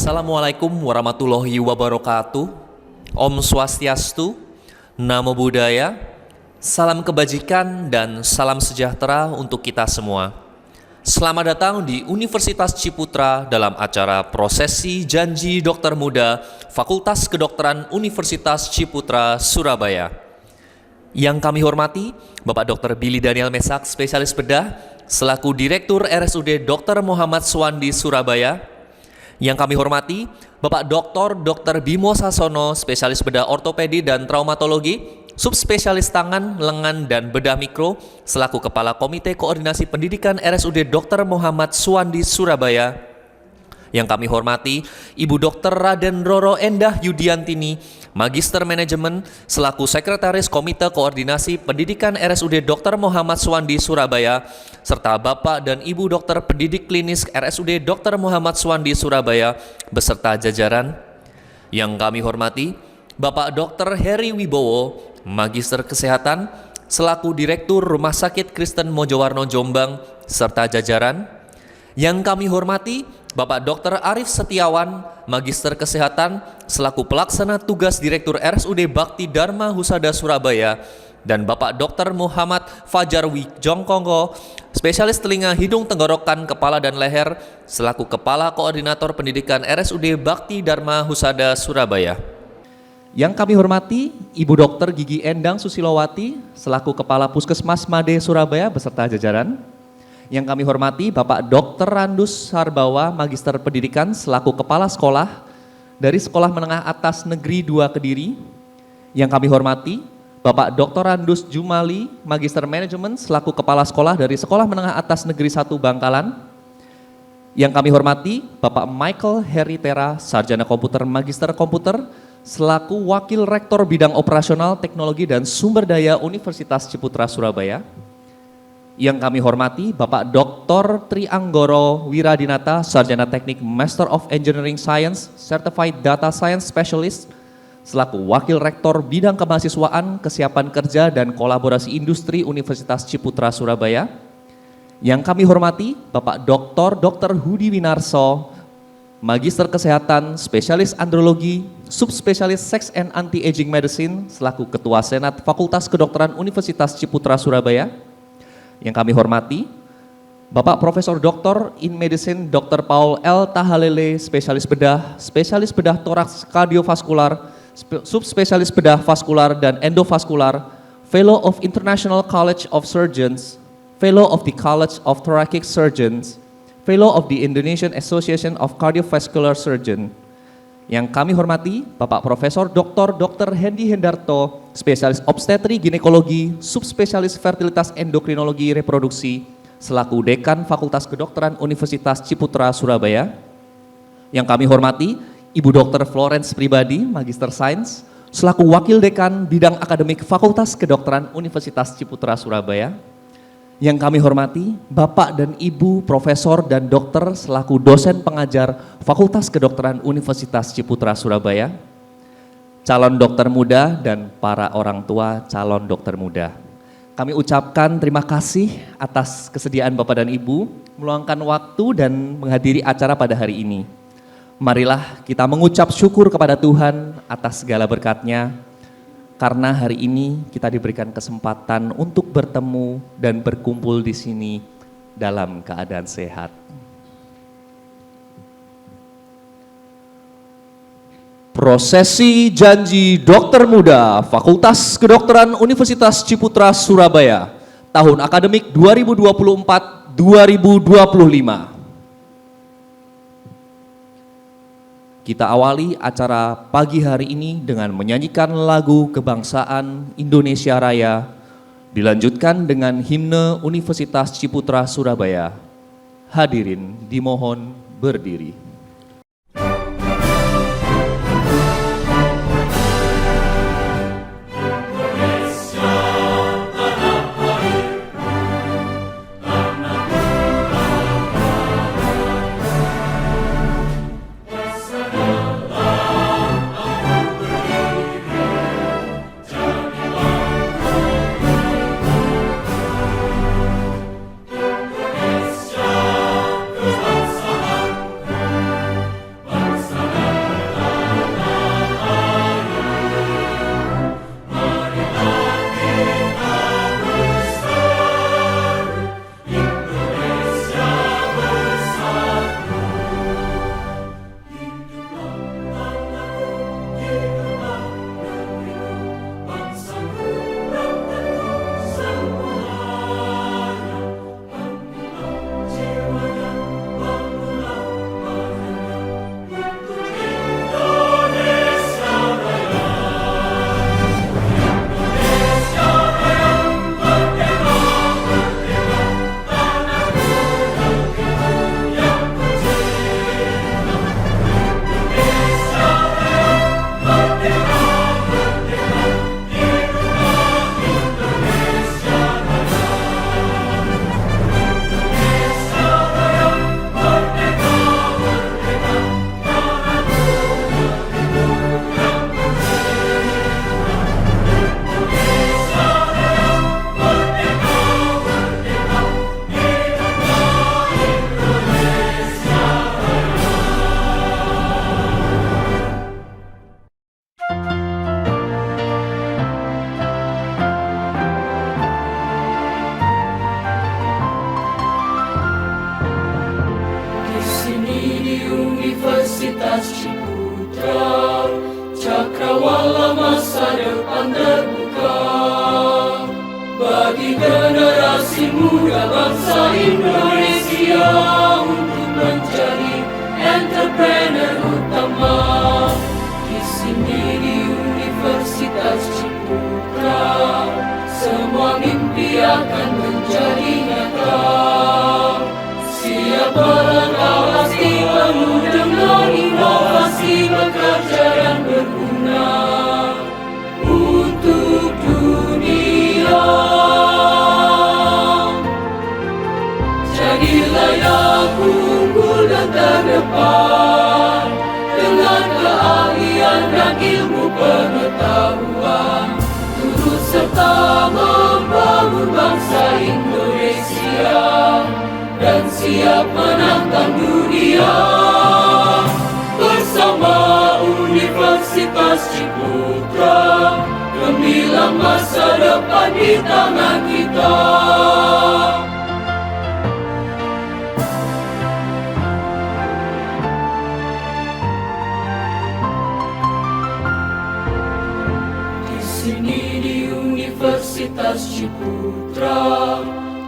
Assalamualaikum warahmatullahi wabarakatuh. Om Swastiastu, Namo Buddhaya, salam kebajikan dan salam sejahtera untuk kita semua. Selamat datang di Universitas Ciputra dalam acara Prosesi Janji Dokter Muda Fakultas Kedokteran Universitas Ciputra, Surabaya. Yang kami hormati, Bapak Dr. Billy Daniel Mesak, spesialis bedah, selaku Direktur RSUD Dr. Muhammad Suwandi, Surabaya. Yang kami hormati, Bapak Dr. Bimo Sasono, spesialis bedah ortopedi dan traumatologi, subspesialis tangan, lengan, dan bedah mikro, selaku Kepala Komite Koordinasi Pendidikan RSUD Dr. Muhammad Suwandi, Surabaya. Yang kami hormati, Ibu Dr. Raden Roro Endah Yudiantini, Magister Manajemen, selaku Sekretaris Komite Koordinasi Pendidikan RSUD Dr. Muhammad Suwandi, Surabaya, serta Bapak dan Ibu Dokter Pendidik Klinis RSUD Dr. Muhammad Suwandi, Surabaya, beserta jajaran. Yang kami hormati, Bapak Dr. Heri Wibowo, Magister Kesehatan, selaku Direktur Rumah Sakit Kristen Mojowarno, Jombang, serta jajaran. Yang kami hormati, Bapak Dr. Arif Setiawan, Magister Kesehatan, selaku Pelaksana Tugas Direktur RSUD Bakti Dharma Husada, Surabaya, dan Bapak Dr. Muhammad Fajar Wijongkongko, spesialis telinga, hidung, tenggorokan, kepala, dan leher, selaku Kepala Koordinator Pendidikan RSUD Bakti Dharma Husada, Surabaya. Yang kami hormati, Ibu Dr. Gigi Endang Susilowati, selaku Kepala Puskesmas Made, Surabaya, beserta jajaran. Yang kami hormati, Bapak Dr. Randus Sarbawa, Magister Pendidikan, selaku Kepala Sekolah dari Sekolah Menengah Atas Negeri 2 Kediri. Yang kami hormati, Bapak Dr. Randus Jumali, Magister Manajemen, selaku Kepala Sekolah dari Sekolah Menengah Atas Negeri 1 Bangkalan. Yang kami hormati, Bapak Michael Heritera, Sarjana Komputer, Magister Komputer, selaku Wakil Rektor Bidang Operasional, Teknologi, dan Sumber Daya Universitas Ciputra, Surabaya. Yang kami hormati, Bapak Dr. Trianggoro Wiradinata, Sarjana Teknik Master of Engineering Science, Certified Data Science Specialist, selaku Wakil Rektor Bidang Kemahasiswaan, Kesiapan Kerja, dan Kolaborasi Industri Universitas Ciputra, Surabaya. Yang kami hormati, Bapak Dr. Hudi Winarso, Magister Kesehatan, Spesialis Andrologi, Subspesialis Sex and Anti-Aging Medicine, selaku Ketua Senat Fakultas Kedokteran Universitas Ciputra, Surabaya. Yang kami hormati, Bapak Profesor Dr. in Medicine Dr. Paul L. Tahalele, spesialis bedah toraks kardiovaskular, subspesialis bedah vaskular dan endovaskular, Fellow of International College of Surgeons, Fellow of the College of Thoracic Surgeons, Fellow of the Indonesian Association of Cardiovascular Surgeon. Yang kami hormati, Bapak Profesor Dr. Hendy Hendarto, spesialis obstetri ginekologi, subspesialis fertilitas endokrinologi reproduksi, selaku Dekan Fakultas Kedokteran Universitas Ciputra, Surabaya. Yang kami hormati, Ibu Dr. Florence Pribadi, Magister Sains, selaku Wakil Dekan Bidang Akademik Fakultas Kedokteran Universitas Ciputra, Surabaya. Yang kami hormati, Bapak dan Ibu Profesor dan Dokter selaku dosen pengajar Fakultas Kedokteran Universitas Ciputra, Surabaya, calon dokter muda dan para orang tua calon dokter muda. Kami ucapkan terima kasih atas kesediaan Bapak dan Ibu meluangkan waktu dan menghadiri acara pada hari ini. Marilah kita mengucap syukur kepada Tuhan atas segala berkat-Nya, karena hari ini kita diberikan kesempatan untuk bertemu dan berkumpul di sini dalam keadaan sehat. Prosesi Janji Dokter Muda Fakultas Kedokteran Universitas Ciputra, Surabaya, tahun akademik 2024-2025. Kita awali acara pagi hari ini dengan menyanyikan lagu kebangsaan Indonesia Raya, dilanjutkan dengan himne Universitas Ciputra, Surabaya. Hadirin dimohon berdiri. bagi generasi muda bangsa Indonesia untuk menjadi entrepreneur utama. Di sini di Universitas Ciputra, semua mimpi akan menjadi nyata. Siap melangkah pasti penuh dengan inovasi, bekerja dan berguna untuk dunia. Jadilah yang unggul dan terdepan dengan keahlian dan ilmu pengetahuan, turut serta membangun bangsa Indonesia dan siap menantang dunia. Bersama Universitas Ciputra, gemilang masa depan di tangan kita. Di sini di Universitas Ciputra,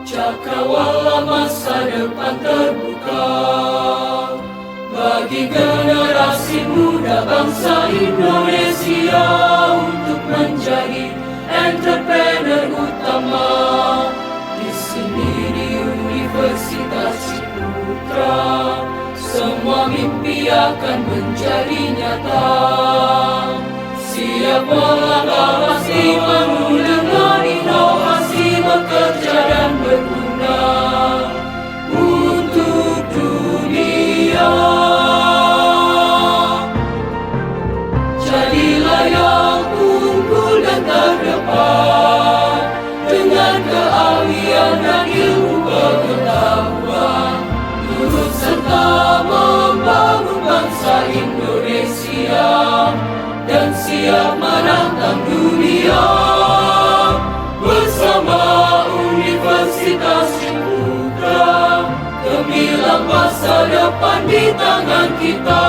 cakrawala masa depan terbuka bagi generasi muda bangsa Indonesia untuk menjadi entrepreneur utama. Di sini di Universitas Ciputra, semua mimpi akan menjadi nyata. Siap melangkah pasti penuh dengan inovasi, bekerja dan berguna untuk dunia. Jadilah yang unggul dan terdepan dengan keahlian dan ilmu pengetahuan, turut serta membangun bangsa Indonesia dan siap menantang dunia. Bersama Universitas Ciputra, gemilang masa depan di tangan kita.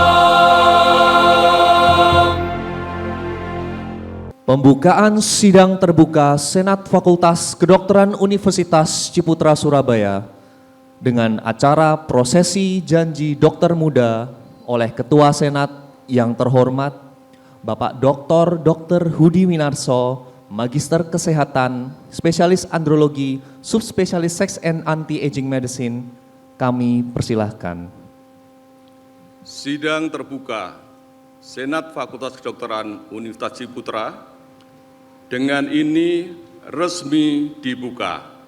Pembukaan sidang terbuka Senat Fakultas Kedokteran Universitas Ciputra Surabaya dengan acara prosesi janji dokter muda oleh Ketua Senat yang terhormat Bapak Dr. Hudi Winarso, Magister Kesehatan, Spesialis Andrologi, Subspesialis Sex and Anti-Aging Medicine, kami persilahkan. Sidang terbuka Senat Fakultas Kedokteran Universitas Ciputra dengan ini resmi dibuka.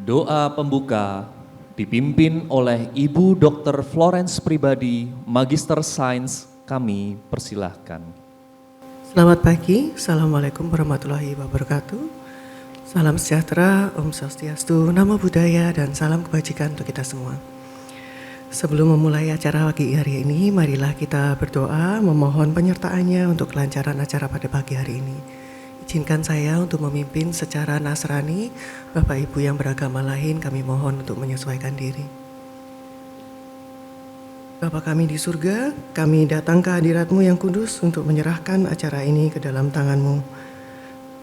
Doa pembuka dipimpin oleh Ibu Dr. Florence Pribadi, Magister Sains, kami persilahkan. Selamat pagi, Assalamualaikum warahmatullahi wabarakatuh. Salam sejahtera, Om Swastiastu, Namo Buddhaya, dan salam kebajikan untuk kita semua. Sebelum memulai acara pagi hari ini, marilah kita berdoa memohon penyertaannya untuk kelancaran acara pada pagi hari ini. Izinkan saya untuk memimpin secara Nasrani. Bapak Ibu yang beragama lain, kami mohon untuk menyesuaikan diri. Bapa kami di surga, kami datang ke hadirat-Mu yang kudus untuk menyerahkan acara ini ke dalam tangan-Mu.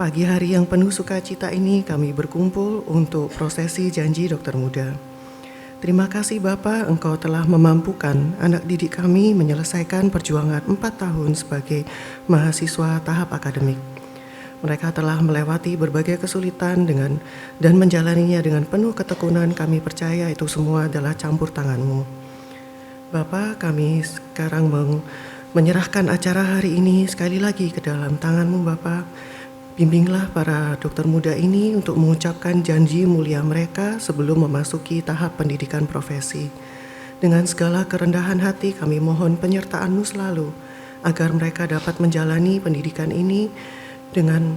Pagi hari yang penuh sukacita ini kami berkumpul untuk prosesi janji dokter muda. Terima kasih Bapa, Engkau telah memampukan anak didik kami menyelesaikan perjuangan 4 tahun sebagai mahasiswa tahap akademik. Mereka telah melewati berbagai kesulitan dan menjalaninya dengan penuh ketekunan. Kami percaya itu semua adalah campur tangan-Mu. Bapa, kami sekarang menyerahkan acara hari ini sekali lagi ke dalam tangan-Mu Bapa. Bimbinglah para dokter muda ini untuk mengucapkan janji mulia mereka sebelum memasuki tahap pendidikan profesi. Dengan segala kerendahan hati kami mohon penyertaan-Mu selalu agar mereka dapat menjalani pendidikan ini dengan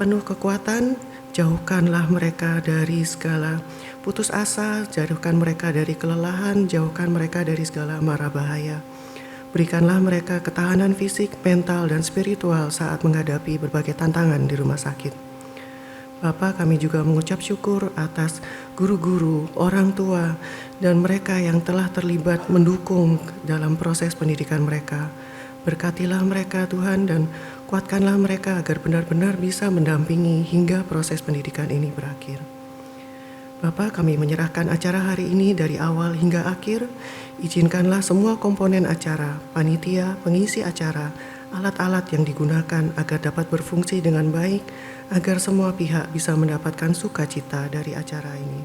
penuh kekuatan. Jauhkanlah mereka dari segala putus asa, jauhkan mereka dari kelelahan, jauhkan mereka dari segala mara bahaya. Berikanlah mereka ketahanan fisik, mental, dan spiritual saat menghadapi berbagai tantangan di rumah sakit. Bapa, kami juga mengucap syukur atas guru-guru, orang tua, dan mereka yang telah terlibat mendukung dalam proses pendidikan mereka. Berkatilah mereka Tuhan dan kuatkanlah mereka agar benar-benar bisa mendampingi hingga proses pendidikan ini berakhir. Bapa, kami menyerahkan acara hari ini dari awal hingga akhir. Izinkanlah semua komponen acara, panitia, pengisi acara, alat-alat yang digunakan agar dapat berfungsi dengan baik, agar semua pihak bisa mendapatkan sukacita dari acara ini.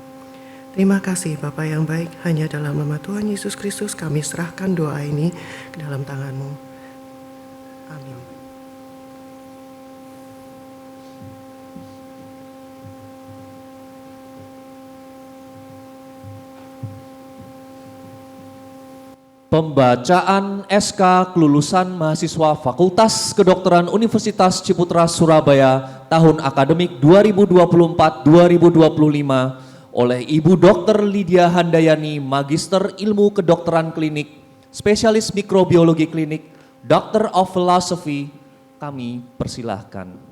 Terima kasih Bapa yang baik, hanya dalam nama Tuhan Yesus Kristus kami serahkan doa ini ke dalam tangan-Mu. Amin. Pembacaan SK Kelulusan Mahasiswa Fakultas Kedokteran Universitas Ciputra Surabaya tahun akademik 2024-2025 oleh Ibu Dr. Lydia Handayani, Magister Ilmu Kedokteran Klinik, Spesialis Mikrobiologi Klinik, Doctor of Philosophy. Kami persilahkan.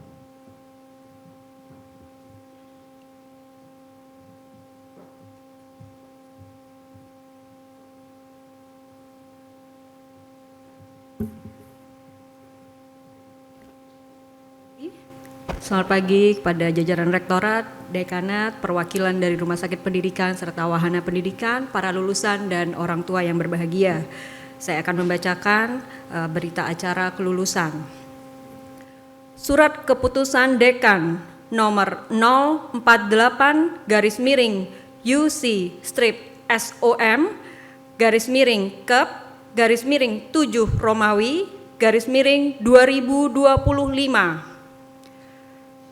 Selamat pagi kepada jajaran Rektorat, Dekanat, perwakilan dari Rumah Sakit Pendidikan, serta wahana pendidikan, para lulusan dan orang tua yang berbahagia. Saya akan membacakan berita acara kelulusan. Surat Keputusan Dekan nomor 048-UC-SOM-7 Romawi-2025.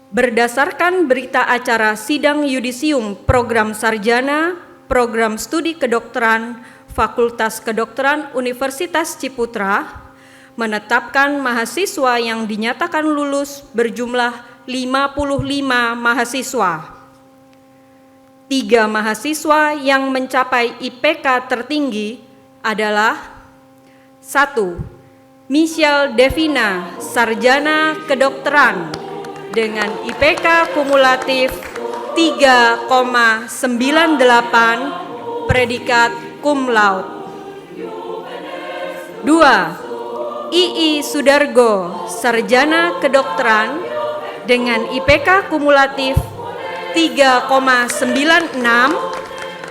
Berdasarkan berita acara sidang yudisium program sarjana, program studi kedokteran, Fakultas Kedokteran Universitas Ciputra, menetapkan mahasiswa yang dinyatakan lulus berjumlah 55 mahasiswa. 3 mahasiswa yang mencapai IPK tertinggi adalah 1. Michelle Devina, Sarjana Kedokteran, dengan IPK kumulatif 3,98, predikat cum laude. 2. II Sudargo, Sarjana Kedokteran, dengan IPK kumulatif 3,96,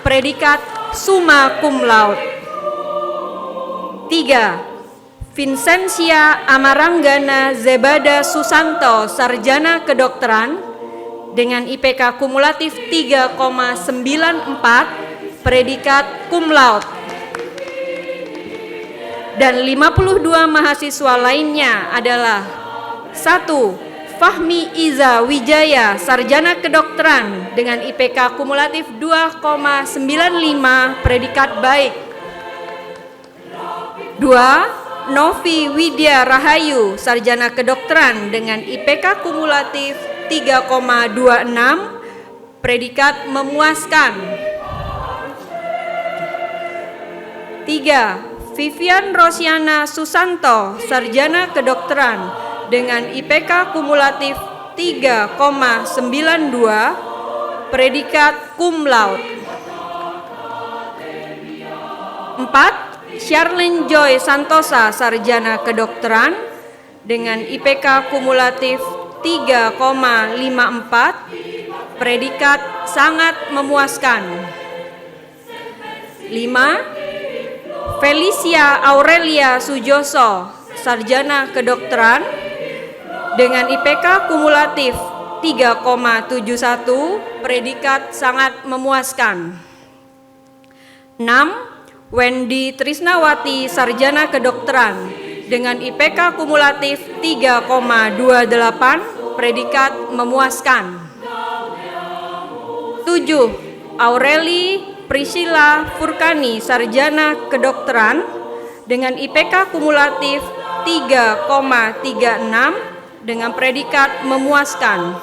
predikat summa cum laude. 3. Vincentia Amaranggana Zebada Susanto, Sarjana Kedokteran, dengan IPK kumulatif 3,94, predikat cum laude. Dan 52 mahasiswa lainnya adalah 1. Fahmi Iza Wijaya, Sarjana Kedokteran, dengan IPK kumulatif 2,95, predikat baik. 2. Novi Widya Rahayu, Sarjana Kedokteran, dengan IPK kumulatif 3,26, predikat memuaskan. 3. Vivian Rosiana Susanto, Sarjana Kedokteran, dengan IPK kumulatif 3,92, predikat cum laude. 4. Charlene Joy Santosa, Sarjana Kedokteran, dengan IPK kumulatif 3,54, predikat sangat memuaskan. 5. Felicia Aurelia Sujoso, Sarjana Kedokteran, dengan IPK kumulatif 3,71, predikat sangat memuaskan. 6. Wendy Trisnawati, Sarjana Kedokteran, dengan IPK kumulatif 3,28, predikat memuaskan. 7. Aureli Priscilla Furkani, Sarjana Kedokteran, dengan IPK kumulatif 3,36, dengan predikat memuaskan.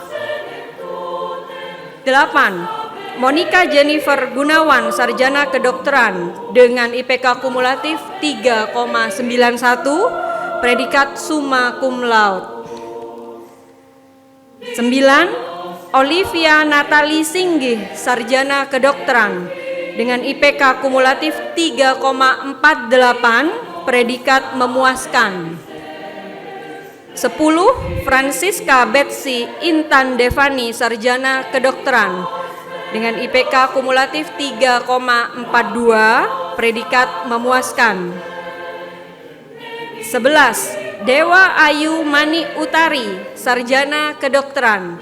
8. Monica Jennifer Gunawan, Sarjana Kedokteran, dengan IPK kumulatif 3,91, predikat summa cum laude. 9. Olivia Natali Singgih, sarjana kedokteran, dengan IPK kumulatif 3,48, predikat memuaskan. 10. Francisca Betsy Intan Devani, sarjana kedokteran, dengan IPK kumulatif 3,42, predikat memuaskan. 11. Dewa Ayu Mani Utari, sarjana kedokteran,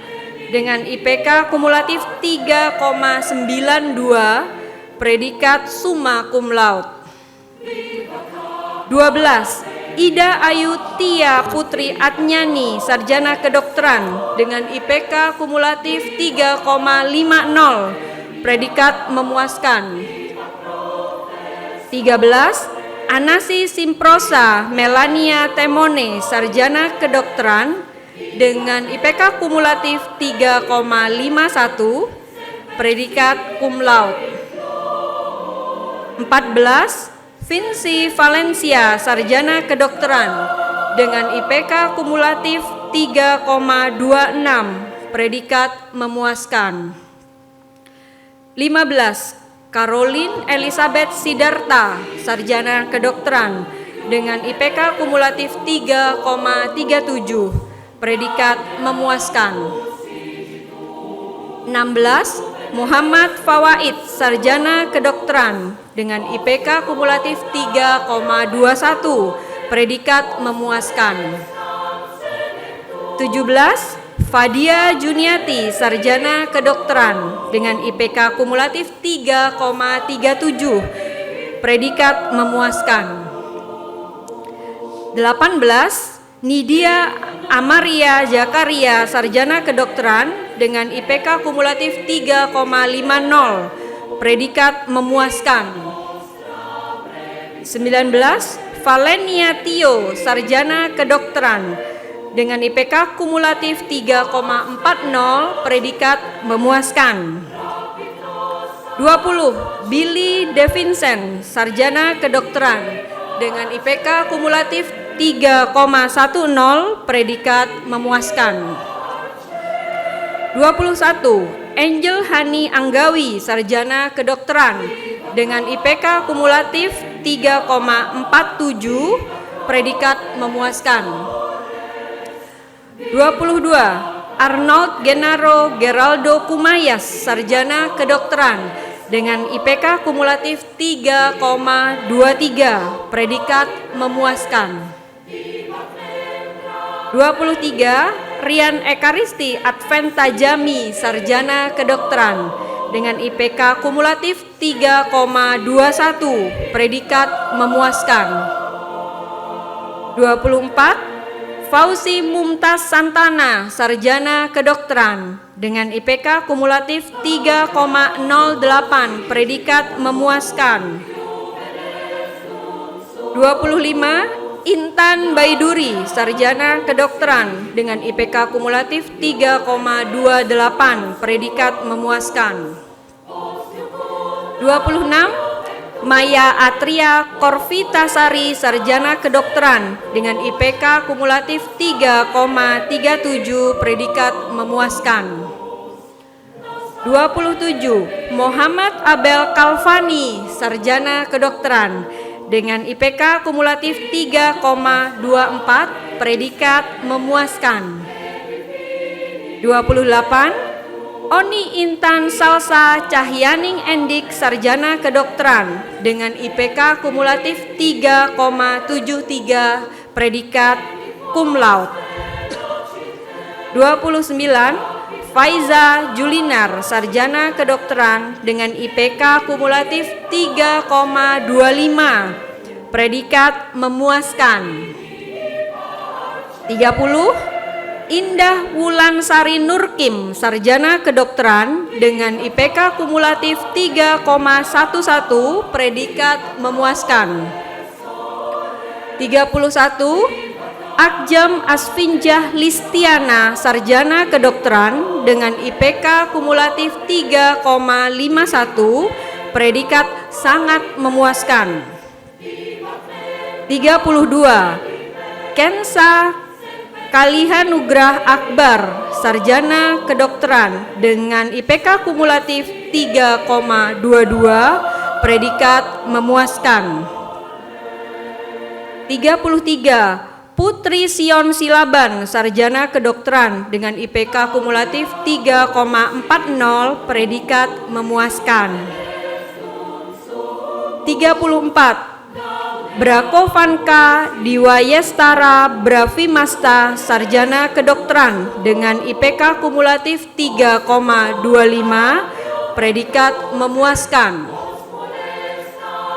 dengan IPK kumulatif 3,92, predikat summa cum laude. 12. Ida Ayu Tia Putri Atnyani, sarjana kedokteran, dengan IPK kumulatif 3,50, predikat memuaskan. 13. Anasi Simprosa Melania Temone, sarjana kedokteran, dengan IPK kumulatif 3,51, predikat cum laude. 14. Vinci Valencia, sarjana kedokteran, dengan IPK kumulatif 3,26, predikat memuaskan. 15. Caroline Elizabeth Sidarta, sarjana kedokteran, dengan IPK kumulatif 3,37, predikat memuaskan. 16. Muhammad Fawaid, sarjana kedokteran, dengan IPK kumulatif 3,21, predikat memuaskan. 17. Fadia Juniati, sarjana kedokteran, dengan IPK kumulatif 3,37, predikat memuaskan. 18. Nidia Amaria Zakaria, sarjana kedokteran, dengan IPK kumulatif 3,50, predikat memuaskan. 19. Valenia Tio, sarjana kedokteran, dengan IPK kumulatif 3,40, predikat memuaskan. 20. Billy DeVincent, sarjana kedokteran, dengan IPK kumulatif 3,10, predikat memuaskan. 21. Angel Hani Anggawi, sarjana kedokteran, dengan IPK kumulatif 3,47, predikat memuaskan. 22. Arnold Genaro Geraldo Kumayas, sarjana kedokteran, dengan IPK kumulatif 3,23, predikat memuaskan. 23. Rian Ekaristi Adventa Jami, sarjana kedokteran, dengan IPK kumulatif 3,21, predikat memuaskan. 24. Fauzi Mumtaz Santana, sarjana kedokteran, dengan IPK kumulatif 3,08, predikat memuaskan. 25. Intan Baiduri, sarjana kedokteran, dengan IPK kumulatif 3,28, predikat memuaskan. 26. Maya Atria Korvitasari, sarjana kedokteran, dengan IPK kumulatif 3,37, predikat memuaskan. 27. Muhammad Abel Kalvani, sarjana kedokteran, dengan IPK kumulatif 3,24, predikat memuaskan. 28. Oni Intan Salsa Cahyaning Endik, sarjana kedokteran, dengan IPK kumulatif 3,73, predikat cum laude. 29. Faiza Julinar, sarjana kedokteran, dengan IPK kumulatif 3,25, predikat memuaskan. 30. Indah Wulansari Nurkim, sarjana kedokteran, dengan IPK kumulatif 3,11, predikat memuaskan. 31. Akjam Asfinjah Listiana, sarjana kedokteran, dengan IPK kumulatif 3,51, predikat sangat memuaskan. 32. Kensa Kalihanugrah Akbar, sarjana kedokteran dengan IPK kumulatif 3,22, predikat memuaskan. 33, Putri Sion Silaban, sarjana kedokteran dengan IPK kumulatif 3,40, predikat memuaskan. 34, Brakovanka Diwayestara Bravimasta, sarjana kedokteran dengan IPK kumulatif 3,25, predikat memuaskan.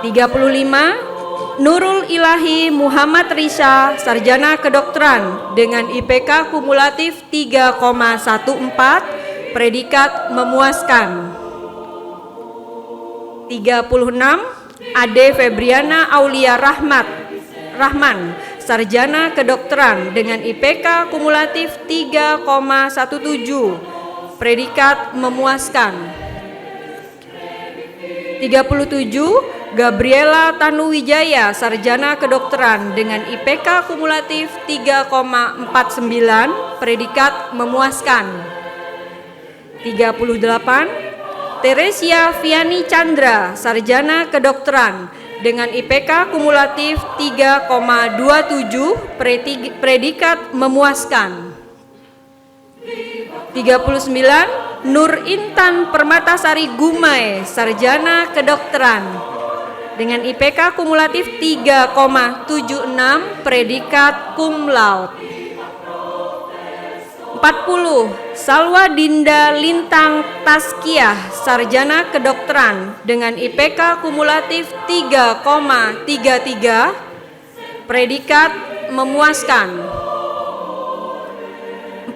35, Nurul Ilahi Muhammad Risa, sarjana kedokteran dengan IPK kumulatif 3,14, predikat memuaskan. 36, Ade Febriana Aulia Rahman, sarjana kedokteran dengan IPK kumulatif 3,17, predikat memuaskan. 37, Gabriela Tanuwijaya, sarjana kedokteran dengan IPK kumulatif 3,49, predikat memuaskan. 38, Teresia Viani Chandra, sarjana kedokteran dengan IPK kumulatif 3,27, predikat memuaskan. 39, Nur Intan Permatasari Gumai, sarjana kedokteran dengan IPK kumulatif 3,76, predikat cum laude. 40, Salwa Dinda Lintang Taskiah, sarjana kedokteran dengan IPK kumulatif 3,33, predikat memuaskan.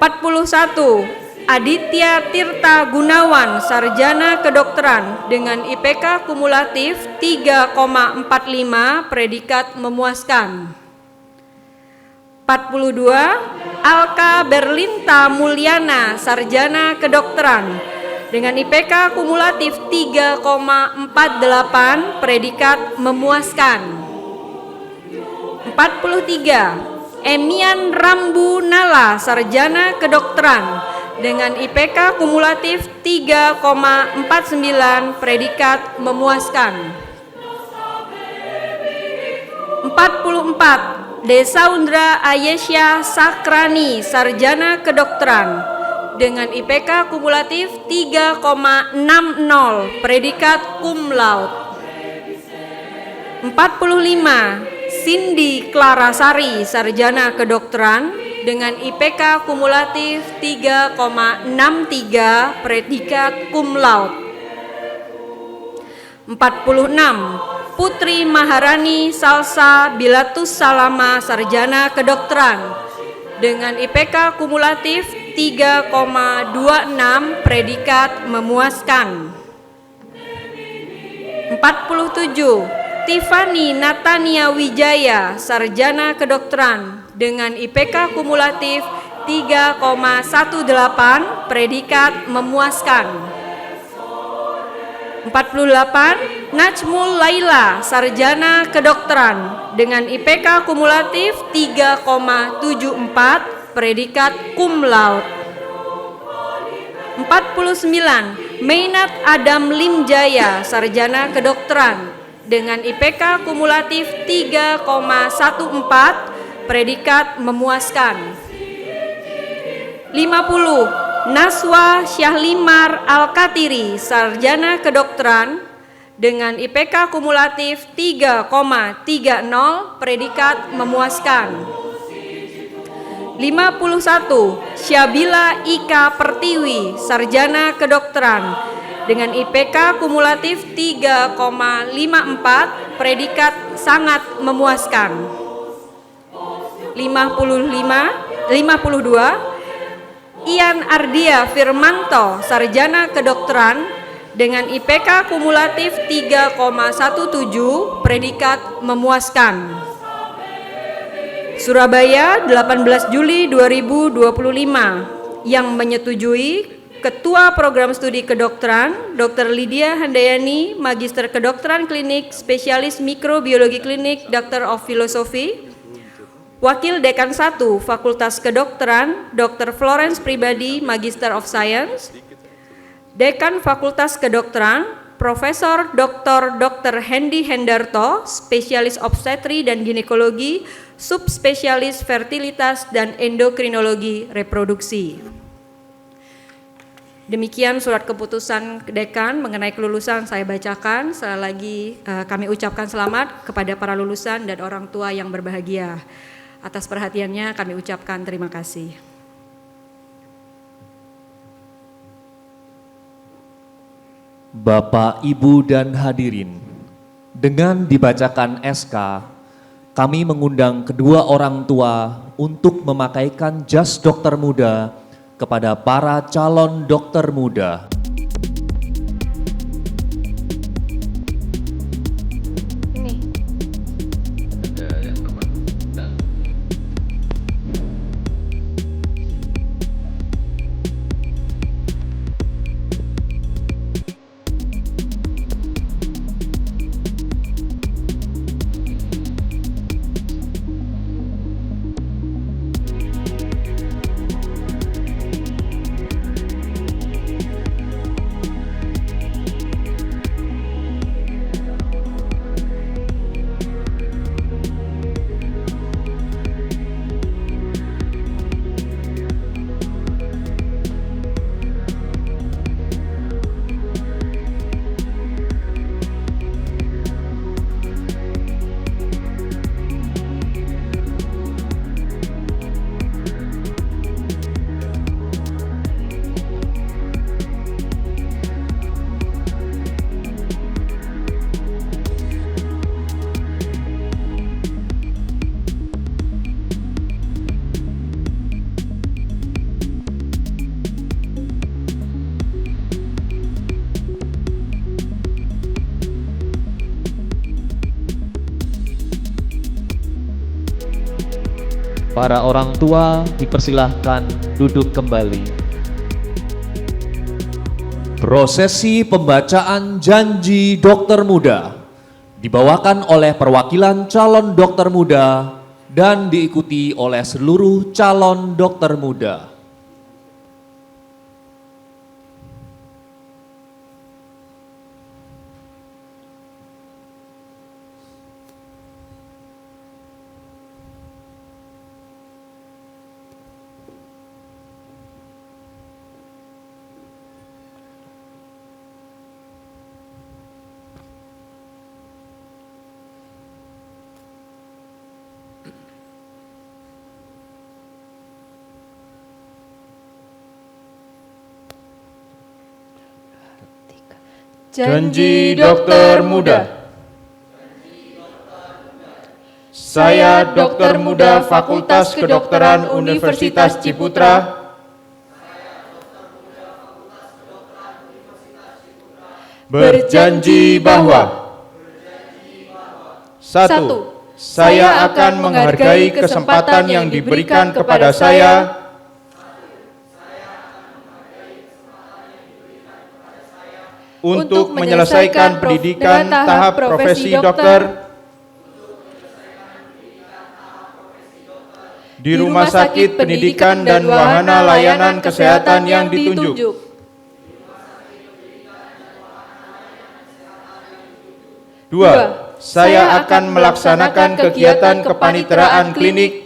41, Aditya Tirta Gunawan, sarjana kedokteran dengan IPK kumulatif 3,45, predikat memuaskan. 42, Alka Berlinta Mulyana, sarjana kedokteran dengan IPK kumulatif 3,48, predikat memuaskan. 43, Emian Rambu Nala, sarjana kedokteran dengan IPK kumulatif 3,49, predikat memuaskan. 44, Desaundra Ayesya Sakrani, sarjana kedokteran dengan IPK kumulatif 3,60, predikat cum laude. 45, Cindy Clarasari, sarjana kedokteran dengan IPK kumulatif 3,63, predikat cum laude. 46, Putri Maharani Salsa Bilatus Salama, sarjana kedokteran dengan IPK kumulatif 3,26, predikat memuaskan. 47, Tiffany Natania Wijaya, sarjana kedokteran dengan IPK kumulatif 3,18, predikat memuaskan. 48, Najmul Laila, sarjana kedokteran dengan IPK kumulatif 3,74, predikat cum laude. 49, Mainat Adam Limjaya, sarjana kedokteran dengan IPK kumulatif 3,14, predikat memuaskan. 50, Naswa Syahlimar Al-Katiri, sarjana kedokteran dengan IPK kumulatif 3,30, predikat memuaskan. 51, Syabila Ika Pertiwi, sarjana kedokteran dengan IPK kumulatif 3,54, predikat sangat memuaskan. 52, Ian Ardia Firmanto, sarjana kedokteran dengan IPK kumulatif 3,17, predikat memuaskan. Surabaya, 18 Juli 2025, yang menyetujui Ketua Program Studi Kedokteran, Dr. Lydia Handayani, Magister Kedokteran Klinik, Spesialis Mikrobiologi Klinik, Doctor of Philosophy, Wakil Dekan 1 Fakultas Kedokteran, Dr. Florence Pribadi, Magister of Science. Dekan Fakultas Kedokteran, Profesor Dr. Hendy Hendarto, Spesialis Obstetri dan Ginekologi, Subspesialis Fertilitas dan Endokrinologi Reproduksi. Demikian surat keputusan Dekan mengenai kelulusan saya bacakan. Sekali lagi kami ucapkan selamat kepada para lulusan dan orang tua yang berbahagia. Atas perhatiannya kami ucapkan terima kasih. Bapak, Ibu, dan hadirin, dengan dibacakan SK, kami mengundang kedua orang tua untuk memakaikan jas dokter muda kepada para calon dokter muda. Para orang tua dipersilahkan duduk kembali. Prosesi pembacaan janji dokter muda dibawakan oleh perwakilan calon dokter muda dan diikuti oleh seluruh calon dokter muda. Janji dokter muda. Saya dokter muda Fakultas Kedokteran Universitas Ciputra berjanji bahwa 1. Saya akan menghargai kesempatan yang diberikan kepada saya untuk menyelesaikan pendidikan tahap profesi dokter di Rumah Sakit Pendidikan dan Wahana Layanan Kesehatan yang ditunjuk. 2. Saya akan melaksanakan kegiatan kepaniteraan klinik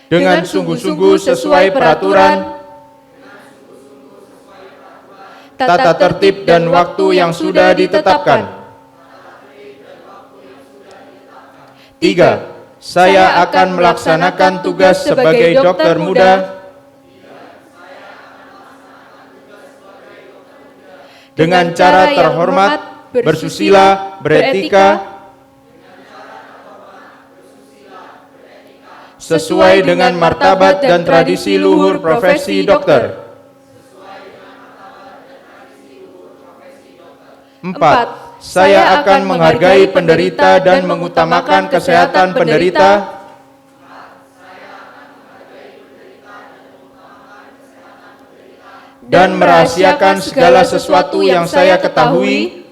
dengan sungguh-sungguh sesuai peraturan, tata tertib dan waktu yang sudah ditetapkan. 3. Saya akan melaksanakan tugas sebagai dokter muda dengan cara terhormat, bersusila, beretika, sesuai dengan martabat dan tradisi luhur profesi dokter. 4. Saya akan menghargai penderita dan mengutamakan kesehatan penderita dan merahasiakan segala sesuatu yang saya ketahui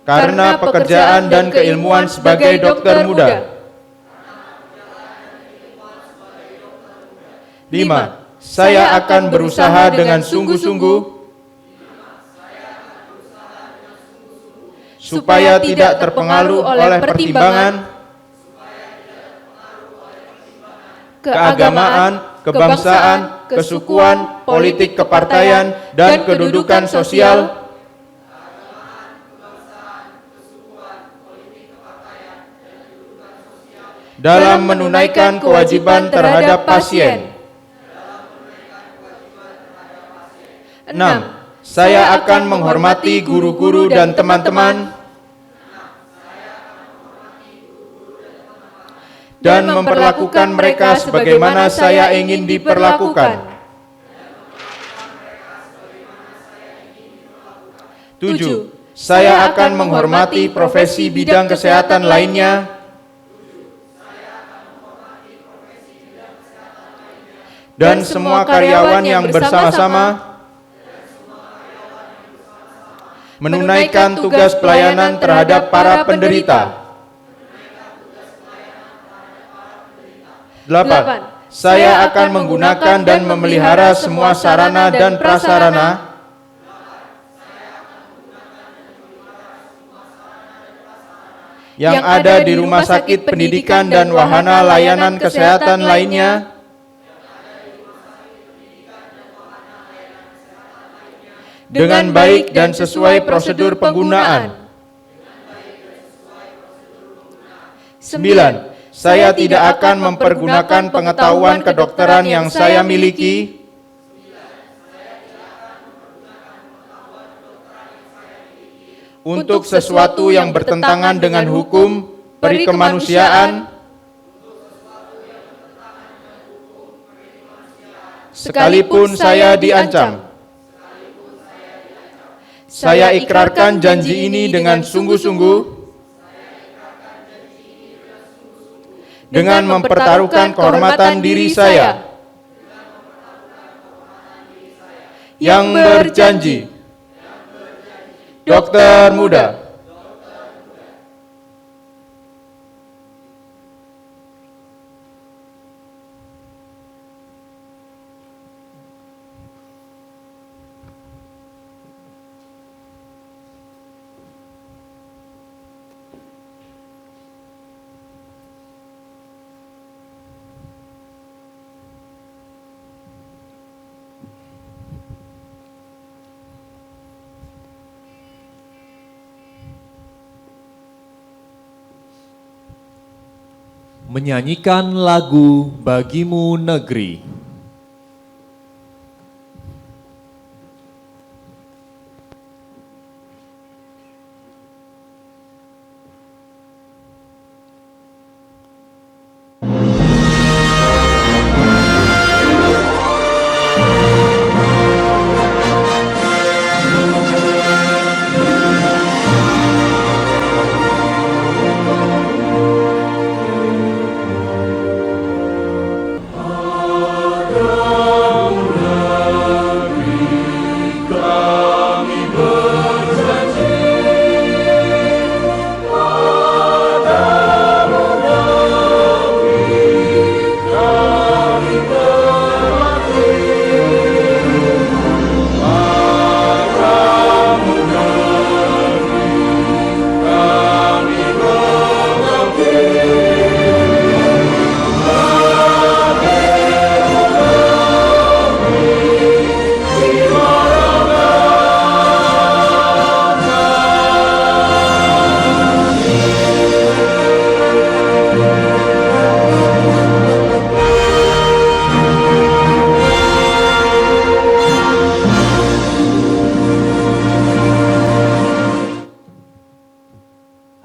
karena pekerjaan dan keilmuan sebagai dokter muda. 5. Saya akan berusaha dengan sungguh-sungguh supaya tidak terpengaruh oleh pertimbangan keagamaan, kebangsaan, kesukuan, politik kepartaian, dan kedudukan sosial dalam menunaikan kewajiban terhadap pasien. 6. Saya akan menghormati guru-guru dan teman-teman dan memperlakukan mereka sebagaimana saya ingin diperlakukan. 7. Saya akan menghormati profesi bidang kesehatan lainnya dan semua karyawan yang bersama-sama menunaikan tugas pelayanan terhadap para penderita. 8. Saya akan menggunakan dan memelihara semua sarana dan prasarana yang ada di rumah sakit pendidikan dan wahana layanan kesehatan lainnya dengan baik dan sesuai prosedur penggunaan. 9. Saya tidak akan mempergunakan pengetahuan kedokteran yang saya miliki untuk sesuatu yang bertentangan dengan hukum, peri kemanusiaan, sekalipun saya diancam. Saya ikrarkan janji ini dengan sungguh-sungguh dengan mempertaruhkan kehormatan diri saya yang berjanji. Dokter muda. Menyanyikan lagu Bagimu Negeri.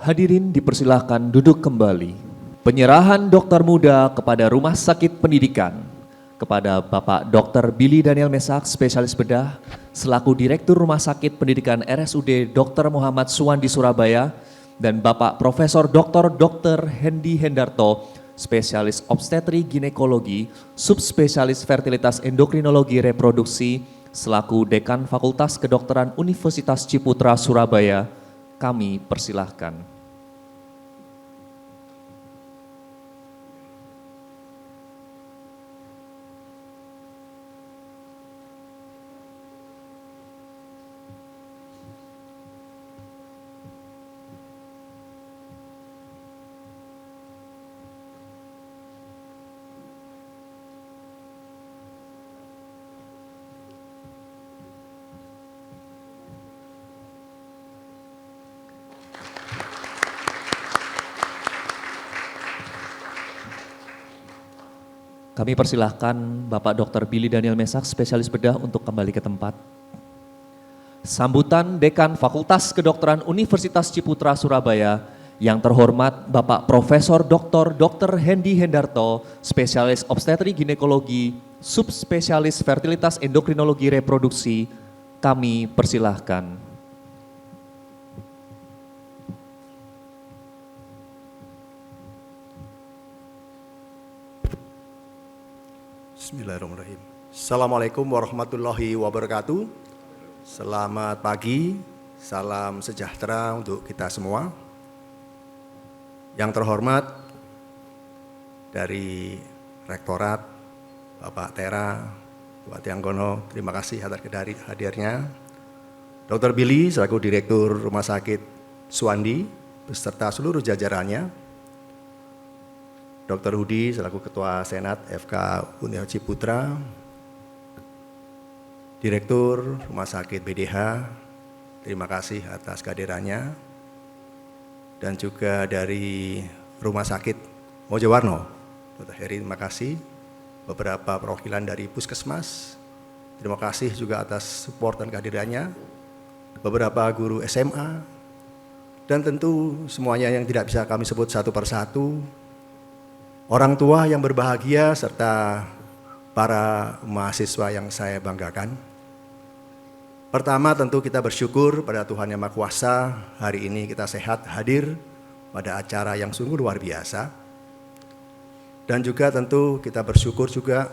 Hadirin dipersilahkan duduk kembali. Penyerahan dokter muda kepada Rumah Sakit Pendidikan kepada Bapak Dr. Billy Daniel Mesak, spesialis bedah, selaku Direktur Rumah Sakit Pendidikan RSUD Dr. Muhammad Suwandi Surabaya, dan Bapak Profesor Dr. Hendi Hendarto, spesialis obstetri ginekologi, subspesialis fertilitas endokrinologi reproduksi, selaku Dekan Fakultas Kedokteran Universitas Ciputra Surabaya, Kami persilahkan. Kami persilahkan Bapak Dr. Billy Daniel Mesak, spesialis bedah untuk kembali ke tempat. Sambutan Dekan Fakultas Kedokteran Universitas Ciputra Surabaya, yang terhormat Bapak Profesor Dr. Hendy Hendarto, spesialis obstetri ginekologi, subspesialis fertilitas endokrinologi reproduksi, kami persilahkan. Bismillahirrahmanirrahim. Assalamualaikum warahmatullahi wabarakatuh. Selamat pagi, salam sejahtera untuk kita semua. Yang terhormat dari Rektorat, Bapak Tera, Bapak Tianggono, terima kasih atas hadirnya. Dr. Billy selaku Direktur Rumah Sakit Suwandi beserta seluruh jajarannya. Dr. Hudi selaku Ketua Senat FK Universitas Ciputra, Direktur Rumah Sakit BDH, terima kasih atas kehadirannya, dan juga dari Rumah Sakit Mojowarno, Dr. Heri, terima kasih, beberapa perwakilan dari Puskesmas, terima kasih juga atas support dan kehadirannya, beberapa guru SMA, dan tentu semuanya yang tidak bisa kami sebut satu persatu, orang tua yang berbahagia, serta para mahasiswa yang saya banggakan. Pertama tentu kita bersyukur pada Tuhan Yang Maha Kuasa, hari ini kita sehat hadir pada acara yang sungguh luar biasa. Dan juga tentu kita bersyukur juga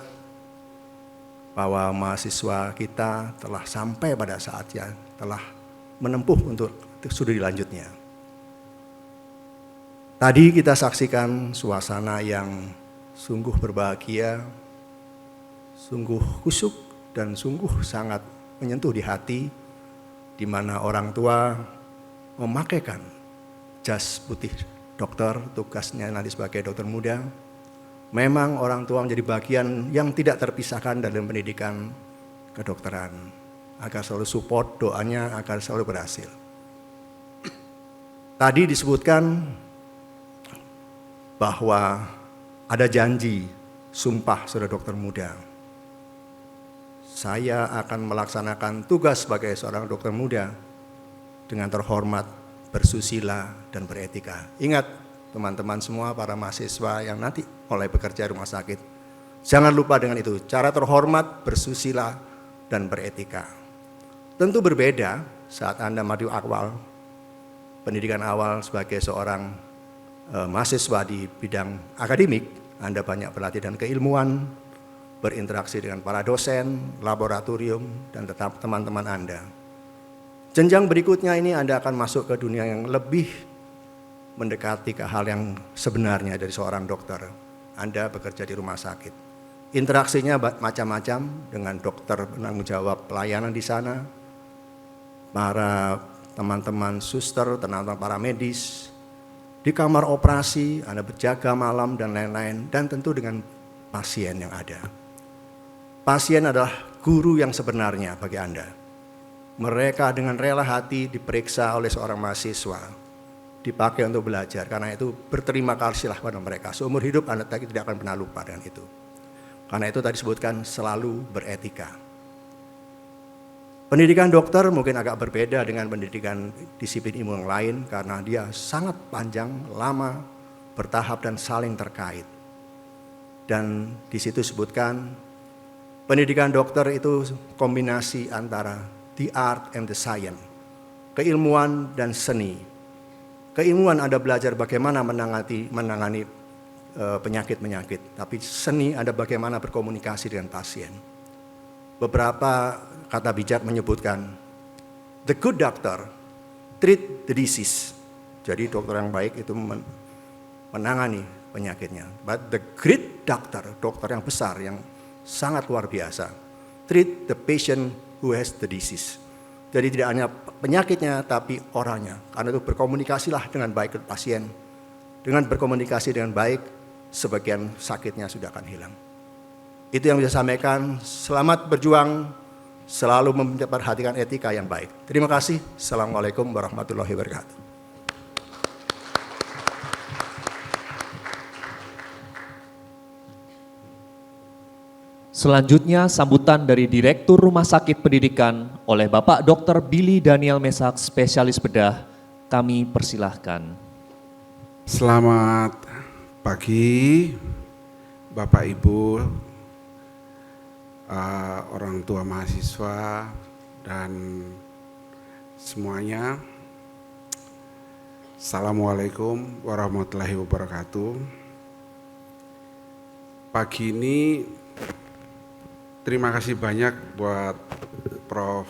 bahwa mahasiswa kita telah sampai pada saatnya, telah menempuh untuk studi lanjutnya. Tadi kita saksikan suasana yang sungguh berbahagia, sungguh khusyuk dan sungguh sangat menyentuh di hati, di mana orang tua memakaikan jas putih dokter, tugasnya nanti sebagai dokter muda. Memang orang tua menjadi bagian yang tidak terpisahkan dalam pendidikan kedokteran, agar selalu support, doanya agar selalu berhasil. Tadi disebutkan bahwa ada janji sumpah saudara dokter muda. Saya akan melaksanakan tugas sebagai seorang dokter muda dengan terhormat, bersusila, dan beretika. Ingat teman-teman semua, para mahasiswa yang nanti mulai bekerja di rumah sakit, jangan lupa dengan itu, cara terhormat, bersusila, dan beretika. Tentu berbeda saat Anda maju awal, pendidikan awal sebagai seorang mahasiswa di bidang akademik, Anda banyak berlatih dan keilmuan, berinteraksi dengan para dosen, laboratorium, dan tetap teman-teman Anda. Jenjang berikutnya ini Anda akan masuk ke dunia yang lebih mendekati ke hal yang sebenarnya dari seorang dokter. Anda bekerja di rumah sakit. Interaksinya macam-macam dengan dokter penanggung jawab pelayanan di sana, para teman-teman suster, teman-teman para medis, di kamar operasi, Anda berjaga malam dan lain-lain, dan tentu dengan pasien yang ada. Pasien adalah guru yang sebenarnya bagi Anda. Mereka dengan rela hati diperiksa oleh seorang mahasiswa, dipakai untuk belajar, karena itu berterima kasihlah pada mereka. Seumur hidup Anda tidak akan pernah lupa dengan itu. Karena itu tadi disebutkan selalu beretika. Pendidikan dokter mungkin agak berbeda dengan pendidikan disiplin ilmu yang lain karena dia sangat panjang, lama, bertahap dan saling terkait. Dan di situ disebutkan pendidikan dokter itu kombinasi antara the art and the science, keilmuan dan seni. Keilmuan Anda belajar bagaimana menangani penyakit-penyakit, tapi seni Anda bagaimana berkomunikasi dengan pasien. Beberapa kata bijak menyebutkan, the good doctor treat the disease. Jadi dokter yang baik itu menangani penyakitnya. But the great doctor, dokter yang besar, yang sangat luar biasa, treat the patient who has the disease. Jadi tidak hanya penyakitnya, tapi orangnya. Karena itu berkomunikasilah dengan baik ke pasien. Dengan berkomunikasi dengan baik, sebagian sakitnya sudah akan hilang. Itu yang bisa sampaikan. Selamat berjuang, selalu memperhatikan etika yang baik. Terima kasih. Assalamualaikum warahmatullahi wabarakatuh. Selanjutnya sambutan dari Direktur Rumah Sakit Pendidikan oleh Bapak Dr. Billy Daniel Mesak, spesialis bedah. Kami persilahkan. Selamat pagi Bapak Ibu, orang tua mahasiswa dan semuanya. Assalamualaikum warahmatullahi wabarakatuh. Pagi ini terima kasih banyak buat Prof.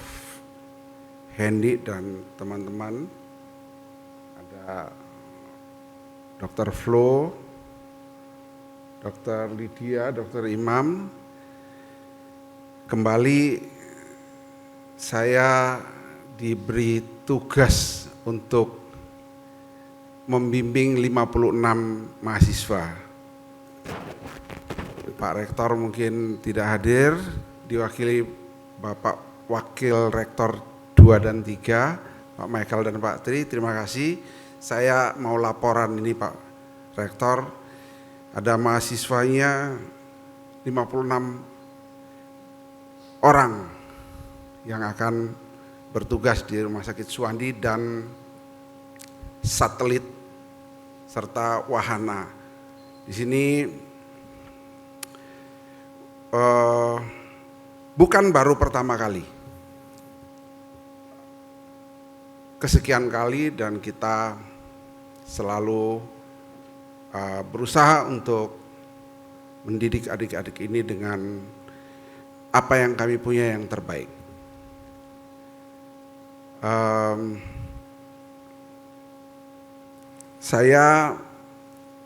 Hendy dan teman-teman. Ada Dr. Flo, Dr. Lydia, Dr. Imam. Kembali saya diberi tugas untuk membimbing 56 mahasiswa. Pak Rektor mungkin tidak hadir, diwakili Bapak Wakil Rektor 2 dan 3, Pak Michael dan Pak Tri, terima kasih. Saya mau laporan ini Pak Rektor, ada mahasiswanya 56 orang yang akan bertugas di Rumah Sakit Suwandi dan satelit serta wahana. Di sini bukan baru pertama kali, kesekian kali, dan kita selalu berusaha untuk mendidik adik-adik ini dengan apa yang kami punya yang terbaik. Saya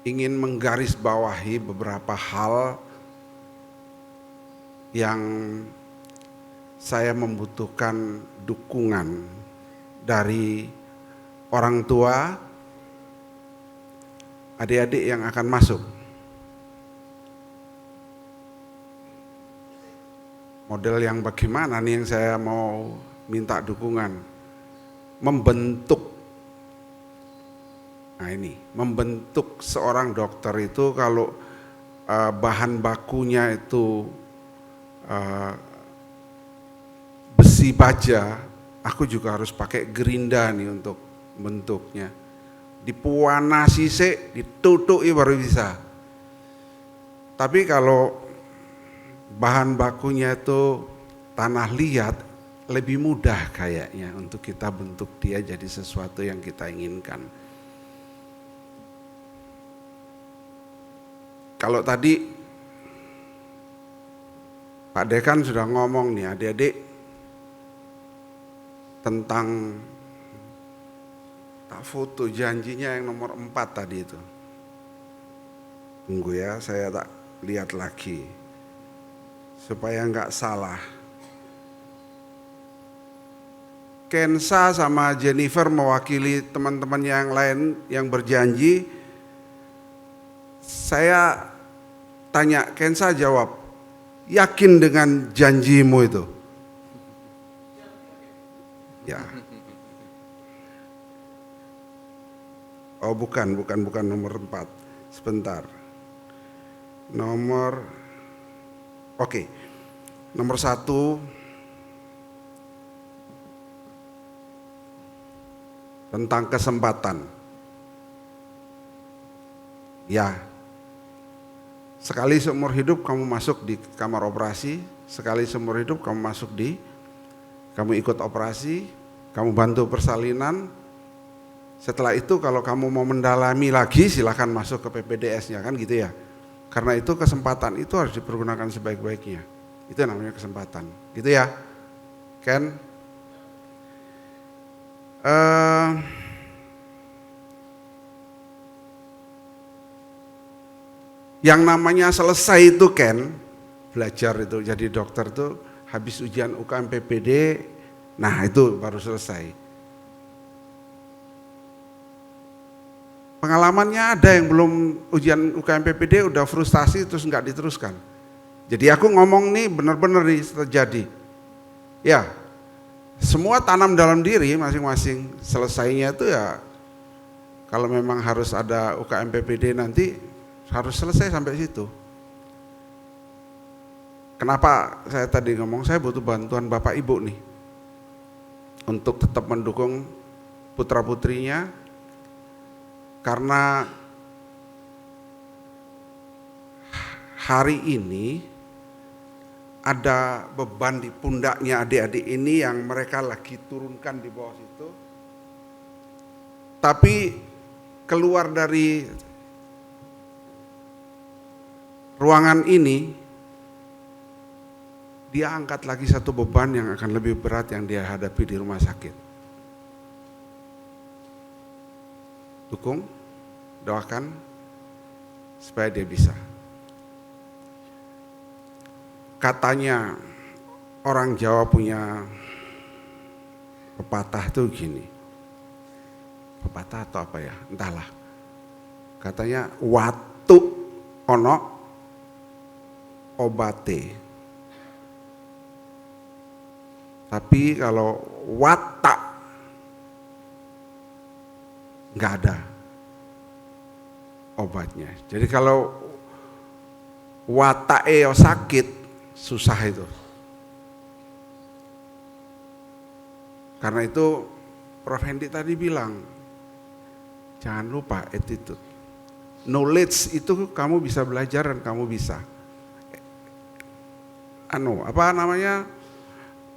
ingin menggarisbawahi beberapa hal yang saya membutuhkan dukungan dari orang tua, adik-adik yang akan masuk. Model yang bagaimana nih yang saya mau minta dukungan? Membentuk, nah ini, membentuk seorang dokter itu kalau bahan bakunya itu besi baja, aku juga harus pakai gerinda nih untuk bentuknya. Dipuanasi sih, ditutuki baru bisa. Tapi kalau bahan bakunya itu tanah liat, lebih mudah kayaknya untuk kita bentuk dia jadi sesuatu yang kita inginkan. Kalau tadi Pak Dekan sudah ngomong nih adik-adik tentang tak foto janjinya yang nomor 4 tadi itu. Tunggu ya, saya tak lihat lagi supaya nggak salah. Kensa sama Jennifer mewakili teman-teman yang lain yang berjanji. Saya tanya, Kensa jawab, yakin dengan janjimu itu? Ya. Oh bukan nomor 4. Sebentar. Oke. Nomor 1 tentang kesempatan. Ya. Sekali seumur hidup kamu masuk di kamar operasi, sekali seumur hidup kamu kamu ikut operasi, kamu bantu persalinan. Setelah itu kalau kamu mau mendalami lagi silakan masuk ke PPDS-nya, kan gitu ya. Karena itu kesempatan itu harus dipergunakan sebaik-baiknya. Itu namanya kesempatan. Gitu ya. Ken? Yang namanya selesai itu Ken, belajar itu jadi dokter itu habis ujian UKM PPD, nah itu baru selesai. Pengalamannya ada yang belum ujian UKM PPD udah frustasi terus nggak diteruskan. Jadi aku ngomong nih benar-benar nih terjadi. Ya, semua tanam dalam diri masing-masing. Selesainya itu ya kalau memang harus ada UKM PPD nanti harus selesai sampai situ. Kenapa saya tadi ngomong saya butuh bantuan Bapak Ibu nih untuk tetap mendukung putra-putrinya, karena hari ini ada beban di pundaknya adik-adik ini yang mereka lagi turunkan di bawah situ. Tapi keluar dari ruangan ini, dia angkat lagi satu beban yang akan lebih berat yang dia hadapi di rumah sakit. Dukung, doakan supaya dia bisa. Katanya orang Jawa punya pepatah tuh gini. Pepatah atau apa ya? Entahlah. Katanya watu ono obate. Tapi kalau watak nggak ada obatnya. Jadi kalau watake sakit susah itu. Karena itu Prof. Hendi tadi bilang jangan lupa attitude. Knowledge itu kamu bisa belajar dan kamu bisa.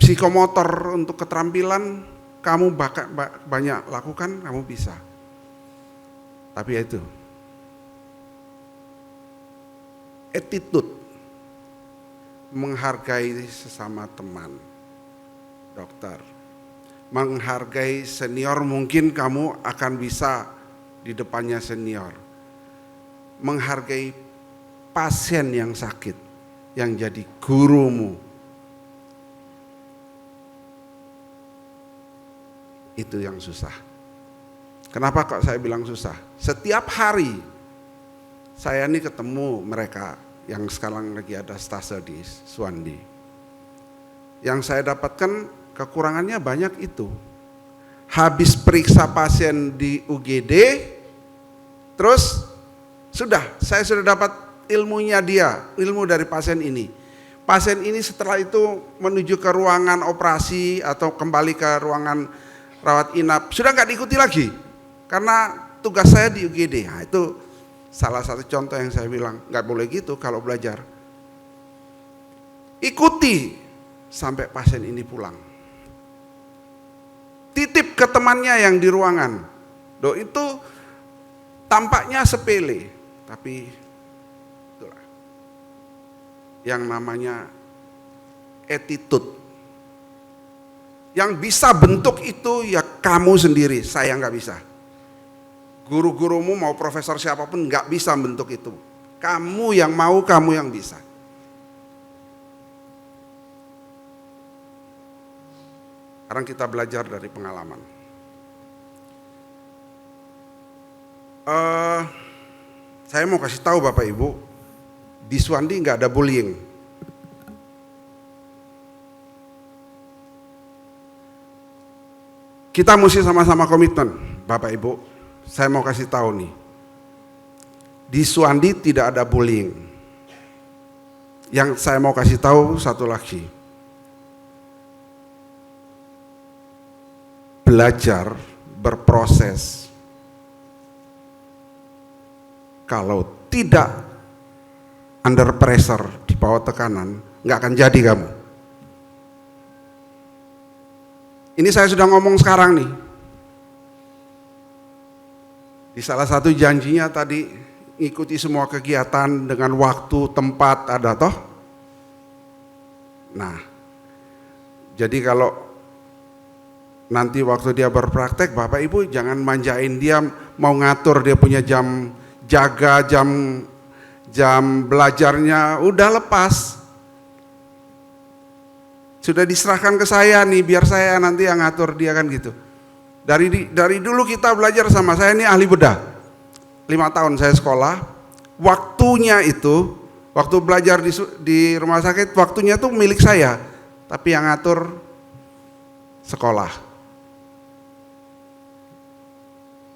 Psikomotor untuk keterampilan kamu banyak lakukan, kamu bisa. Tapi itu attitude, menghargai sesama teman, dokter, menghargai senior, mungkin kamu akan bisa di depannya senior, menghargai pasien yang sakit, yang jadi gurumu. Itu yang susah. Kenapa kok saya bilang susah? Setiap hari saya ini ketemu mereka yang sekarang lagi ada stase di Suwandi. Yang saya dapatkan kekurangannya banyak itu. Habis periksa pasien di UGD, terus saya sudah dapat ilmunya dia, ilmu dari pasien ini. Pasien ini setelah itu menuju ke ruangan operasi atau kembali ke ruangan rawat inap, sudah nggak diikuti lagi karena tugas saya di UGD. Nah, itu salah satu contoh yang saya bilang nggak boleh gitu kalau belajar. Ikuti sampai pasien ini pulang. Titip ke temannya yang di ruangan. Itu tampaknya sepele, tapi itulah yang namanya attitude. Yang bisa bentuk itu ya kamu sendiri, saya nggak bisa. Guru-gurumu mau profesor siapapun nggak bisa bentuk itu. Kamu yang mau, kamu yang bisa. Sekarang kita belajar dari pengalaman. Saya mau kasih tahu Bapak Ibu, di Suwandi nggak ada bullying. Kita mesti sama-sama komitmen, Bapak Ibu. Saya mau kasih tahu nih, di Suwandi tidak ada bullying. Yang saya mau kasih tahu satu lagi, belajar berproses. Kalau tidak under pressure, di bawah tekanan, nggak akan jadi kamu. Ini saya sudah ngomong sekarang nih. Di salah satu janjinya tadi, ikuti semua kegiatan dengan waktu, tempat, ada toh? Nah, jadi kalau nanti waktu dia berpraktek, Bapak Ibu jangan manjain dia, mau ngatur dia punya jam jaga, jam belajarnya udah lepas. Sudah diserahkan ke saya nih, biar saya nanti yang ngatur dia kan gitu. Dari dulu kita belajar sama saya ini ahli bedah. 5 tahun saya sekolah, waktunya itu, waktu belajar di rumah sakit, waktunya tuh milik saya, tapi yang ngatur sekolah.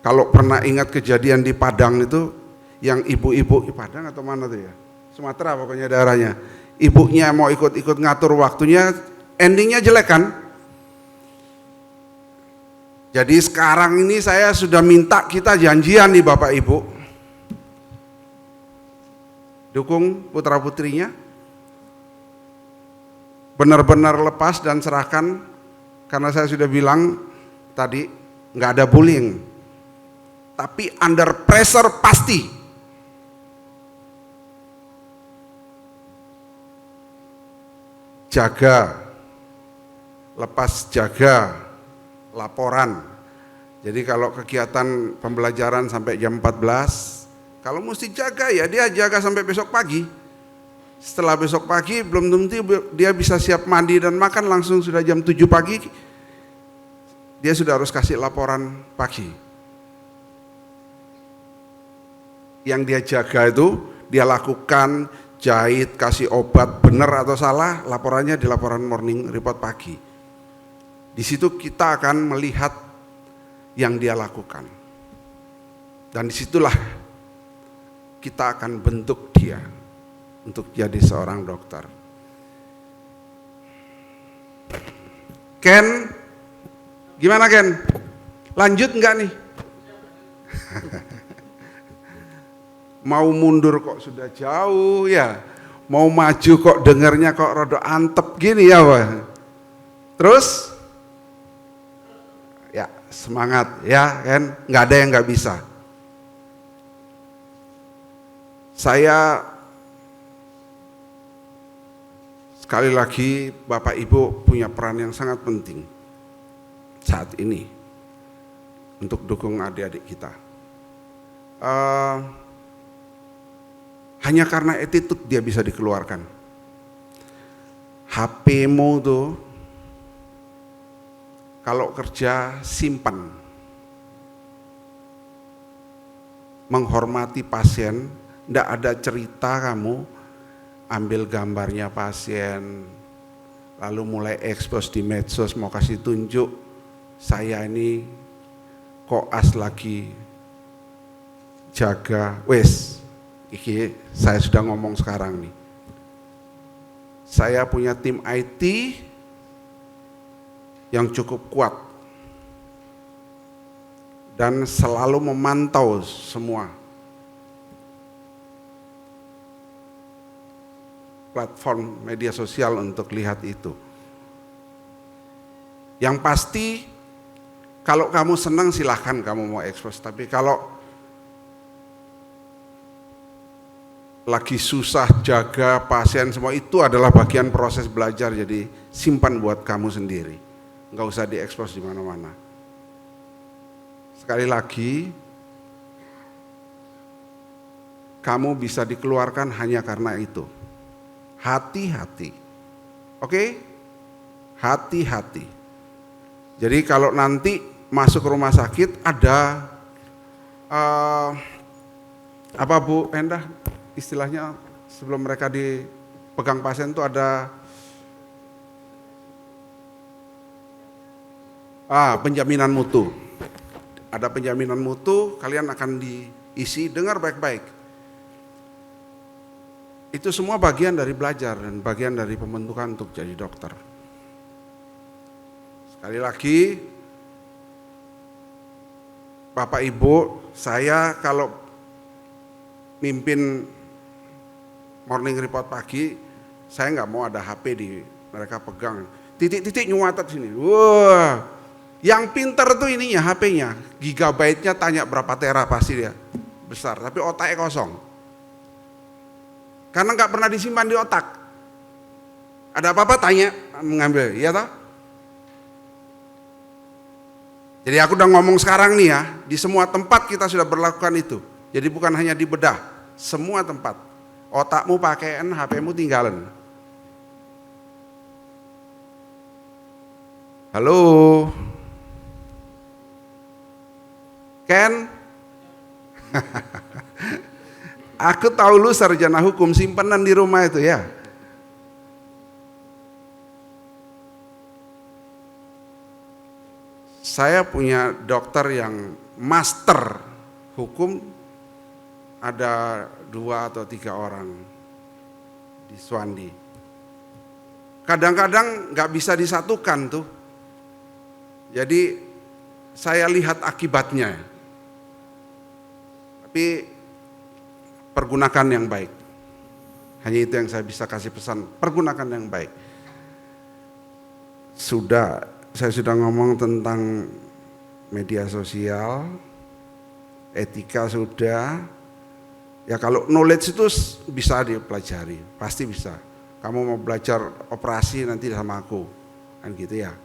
Kalau pernah ingat kejadian di Padang itu, yang ibu-ibu, Padang atau mana tuh ya? Sumatera pokoknya daerahnya. Ibunya mau ikut-ikut ngatur waktunya, endingnya jelek kan? Jadi sekarang ini saya sudah minta kita janjian nih Bapak Ibu. Dukung putra-putrinya. Benar-benar lepas dan serahkan, karena saya sudah bilang tadi nggak ada bullying. Tapi under pressure pasti. Jaga, lepas jaga, laporan. Jadi kalau kegiatan pembelajaran sampai jam 14, kalau mesti jaga ya dia jaga sampai besok pagi. Setelah besok pagi belum tentu dia bisa siap mandi dan makan, langsung sudah jam 7 pagi dia sudah harus kasih laporan pagi. Yang dia jaga itu dia lakukan, jahit, kasih obat, benar atau salah, laporannya di laporan morning report pagi. Di situ kita akan melihat yang dia lakukan. Dan disitulah kita akan bentuk dia untuk jadi seorang dokter. Ken, gimana Ken? Lanjut enggak nih? Mau mundur kok sudah jauh ya, mau maju kok dengarnya kok rada antep gini ya Pak. Terus ya semangat ya kan, nggak ada yang nggak bisa. Saya sekali lagi Bapak Ibu punya peran yang sangat penting saat ini untuk dukung adik-adik kita. Hanya karena attitude dia bisa dikeluarkan. HP-mu tuh kalau kerja simpan. Menghormati pasien, ndak ada cerita kamu ambil gambarnya pasien, lalu mulai expose di medsos mau kasih tunjuk, saya ini koas lagi jaga, wes. Iki saya sudah ngomong sekarang nih. Saya punya tim IT yang cukup kuat dan selalu memantau semua platform media sosial untuk lihat itu. Yang pasti kalau kamu senang silahkan kamu mau expose, tapi kalau lagi susah jaga pasien semua, itu adalah bagian proses belajar, jadi simpan buat kamu sendiri, nggak usah diekspos di mana-mana. Sekali lagi, kamu bisa dikeluarkan hanya karena itu. Hati-hati, oke? Hati-hati. Jadi kalau nanti masuk ke rumah sakit ada apa Bu Endah? Istilahnya sebelum mereka dipegang pasien itu ada penjaminan mutu. Ada penjaminan mutu, kalian akan diisi, dengar baik-baik. Itu semua bagian dari belajar dan bagian dari pembentukan untuk jadi dokter. Sekali lagi, Bapak Ibu, saya kalau mimpin morning report pagi, saya nggak mau ada HP di mereka pegang, titik-titik nyuatat sini. Wah, yang pinter tuh ininya HP-nya, gigabyte-nya tanya berapa tera pasti dia besar, tapi otaknya kosong. Karena nggak pernah disimpan di otak. Ada apa-apa tanya, mengambil, iya toh? Jadi aku udah ngomong sekarang nih ya, di semua tempat kita sudah berlakukan itu. Jadi bukan hanya di bedah, semua tempat. Otakmu pakaian, HP-mu tinggalan. Halo? Ken? Aku tahu lu sarjana hukum, simpenan di rumah itu ya. Saya punya dokter yang master hukum, ada 2 atau 3 orang di Suwandi. Kadang-kadang nggak bisa disatukan tuh. Jadi saya lihat akibatnya. Tapi pergunakan yang baik. Hanya itu yang saya bisa kasih pesan, pergunakan yang baik. Saya sudah ngomong tentang media sosial, etika sudah. Ya kalau knowledge itu bisa dipelajari, pasti bisa. Kamu mau belajar operasi nanti sama aku, kan gitu ya.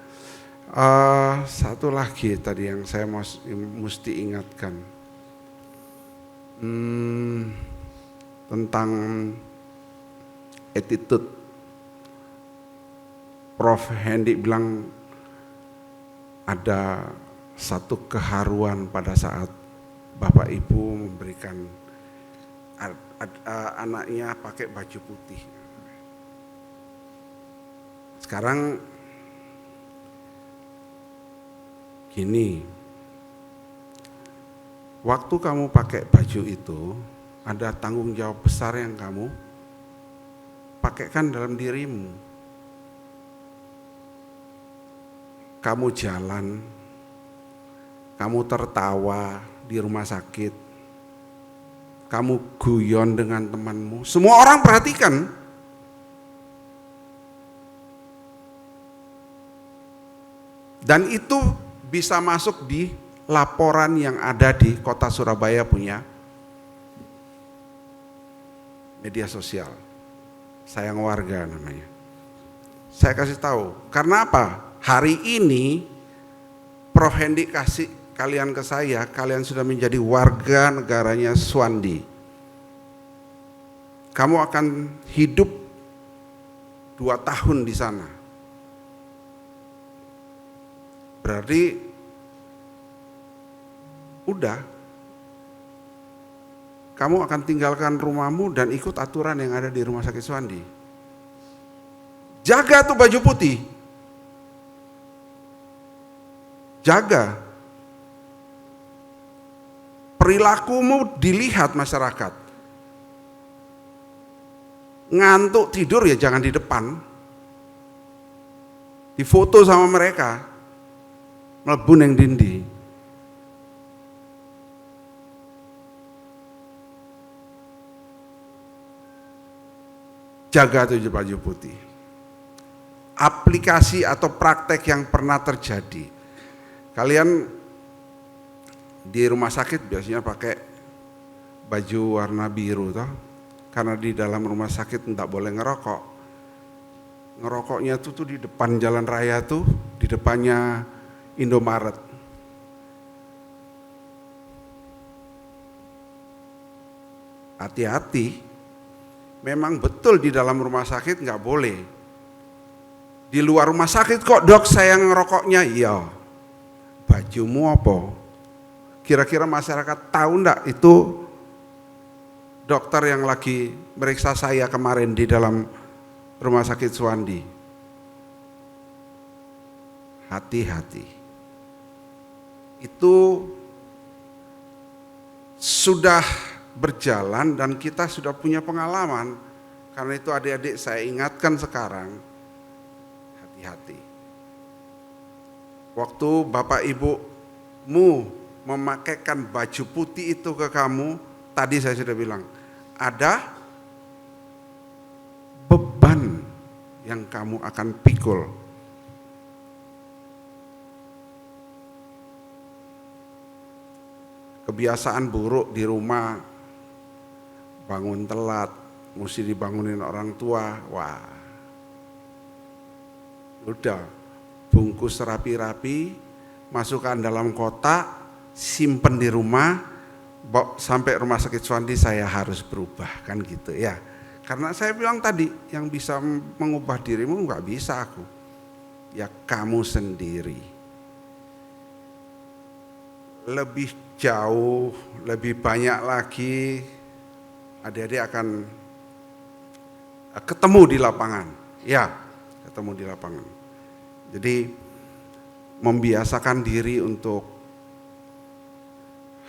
Satu lagi tadi yang saya mesti ingatkan. Tentang attitude. Prof. Hendy bilang ada satu keharuan pada saat Bapak Ibu memberikan anaknya pakai baju putih. Sekarang gini, waktu kamu pakai baju itu, ada tanggung jawab besar yang kamu pakaikan dalam dirimu. Kamu jalan, kamu tertawa di rumah sakit, kamu guyon dengan temanmu, semua orang perhatikan. Dan itu bisa masuk di laporan yang ada di Kota Surabaya punya media sosial. Sayang Warga namanya. Saya kasih tahu, karena apa? Hari ini Prof. Hendy kasih kalian ke saya, kalian sudah menjadi warga negaranya Suwandi. Kamu akan hidup 2 tahun di sana. Berarti udah, kamu akan tinggalkan rumahmu dan ikut aturan yang ada di Rumah Sakit Suwandi. Jaga tuh baju putih. Jaga. Perilakumu dilihat masyarakat. Ngantuk tidur ya jangan di depan. Difoto sama mereka. Mlebu neng dindi. Jaga tuh baju putih. Aplikasi atau praktek yang pernah terjadi. Kalian di rumah sakit biasanya pakai baju warna biru toh, karena di dalam rumah sakit tidak boleh ngerokok. Ngerokoknya tuh di depan jalan raya tuh, di depannya Indomaret. Hati-hati, memang betul di dalam rumah sakit nggak boleh. Di luar rumah sakit kok dok saya ngerokoknya, iya. Bajumu apa? Kira-kira masyarakat tahu enggak itu dokter yang lagi meriksa saya kemarin di dalam Rumah Sakit Suwandi? Hati-hati. Itu sudah berjalan dan kita sudah punya pengalaman. Karena itu adik-adik saya ingatkan sekarang, hati-hati. Waktu bapak ibumu memakaikan baju putih itu ke kamu, tadi saya sudah bilang, ada beban yang kamu akan pikul. Kebiasaan buruk di rumah, bangun telat, mesti dibangunin orang tua, wah, udah, bungkus rapi-rapi, masukkan dalam kotak, simpen di rumah, sampai Rumah Sakit Suwandi saya harus berubah, kan gitu ya. Karena saya bilang tadi, yang bisa mengubah dirimu nggak bisa aku. Ya kamu sendiri. Lebih jauh, lebih banyak lagi, adik-adik akan ketemu di lapangan. Ya, ketemu di lapangan. Jadi membiasakan diri untuk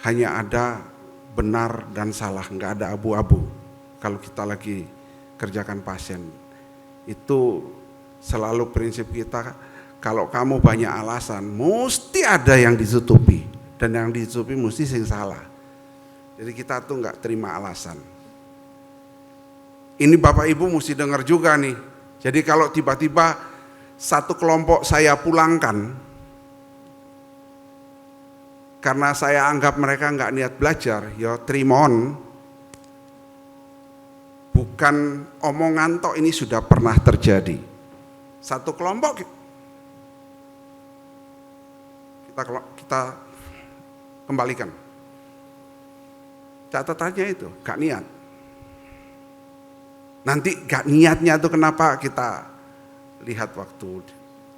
hanya ada benar dan salah, nggak ada abu-abu. Kalau kita lagi kerjakan pasien, itu selalu prinsip kita, kalau kamu banyak alasan, mesti ada yang ditutupi, dan yang ditutupi mesti sing salah. Jadi kita tuh nggak terima alasan. Ini Bapak Ibu mesti dengar juga nih. Jadi kalau tiba-tiba satu kelompok saya pulangkan, karena saya anggap mereka nggak niat belajar, ya trimon. Bukan omongan toh, ini sudah pernah terjadi. Satu kelompok kita kembalikan. Catatannya itu gak niat. Nanti gak niatnya itu kenapa kita lihat waktu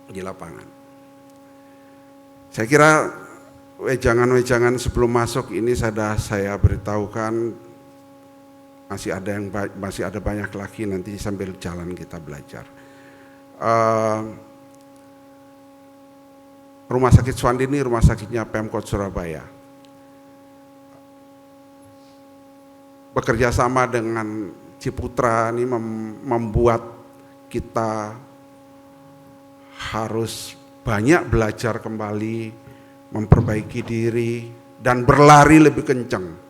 di lapangan. Saya kira wejangan-wejangan sebelum masuk ini saya beritahukan, masih ada banyak lagi, nanti sambil jalan kita belajar. Rumah sakit Suwandi ini rumah sakitnya Pemkot Surabaya. Bekerja sama dengan Ciputra ini membuat kita harus banyak belajar kembali, memperbaiki diri, dan berlari lebih kencang.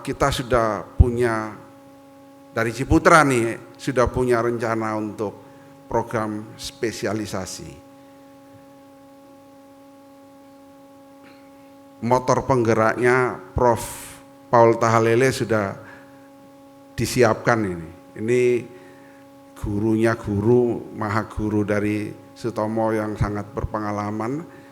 Kita sudah punya, dari Ciputra nih, sudah punya rencana untuk program spesialisasi. Motor penggeraknya Prof. Paul Tahalele sudah disiapkan ini. Ini gurunya guru, maha guru dari Sutomo yang sangat berpengalaman,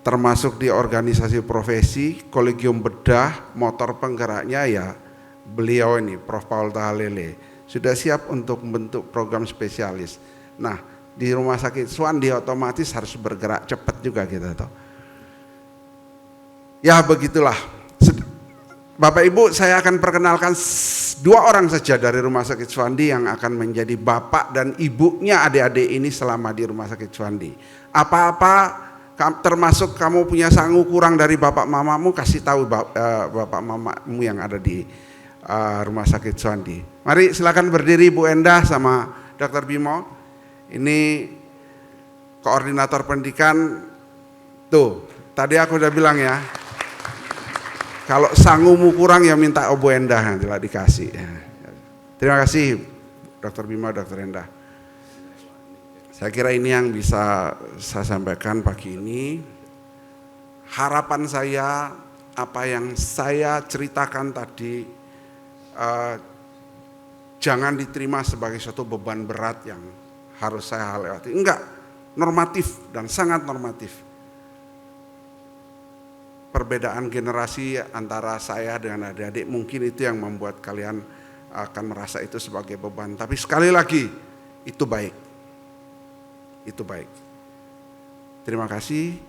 termasuk di organisasi profesi, kolegium bedah, motor penggeraknya ya beliau ini, Prof. Paul Tahalele, sudah siap untuk membentuk program spesialis. Nah, di rumah sakit Suwandi otomatis harus bergerak cepat juga kita tahu. Ya begitulah. Bapak Ibu, saya akan perkenalkan 2 orang saja dari rumah sakit Suwandi yang akan menjadi bapak dan ibunya adik-adik ini selama di rumah sakit Suwandi. Apa-apa termasuk kamu punya sangu kurang dari bapak mamamu, kasih tahu bapak mamamu yang ada di rumah sakit Suwandi. Mari silakan berdiri Bu Endah sama Dr. Bimo. Ini koordinator pendidikan. Tuh, tadi aku udah bilang ya, kalau sangumu kurang ya minta Bu Endah, nanti lah dikasih. Terima kasih Dr. Bimo, Dr. Endah. Saya kira ini yang bisa saya sampaikan pagi ini. Harapan saya, apa yang saya ceritakan tadi, jangan diterima sebagai suatu beban berat yang harus saya lewati. Enggak, normatif dan sangat normatif. Perbedaan generasi antara saya dengan adik-adik mungkin itu yang membuat kalian akan merasa itu sebagai beban. Tapi sekali lagi, itu baik. Itu baik. Terima kasih.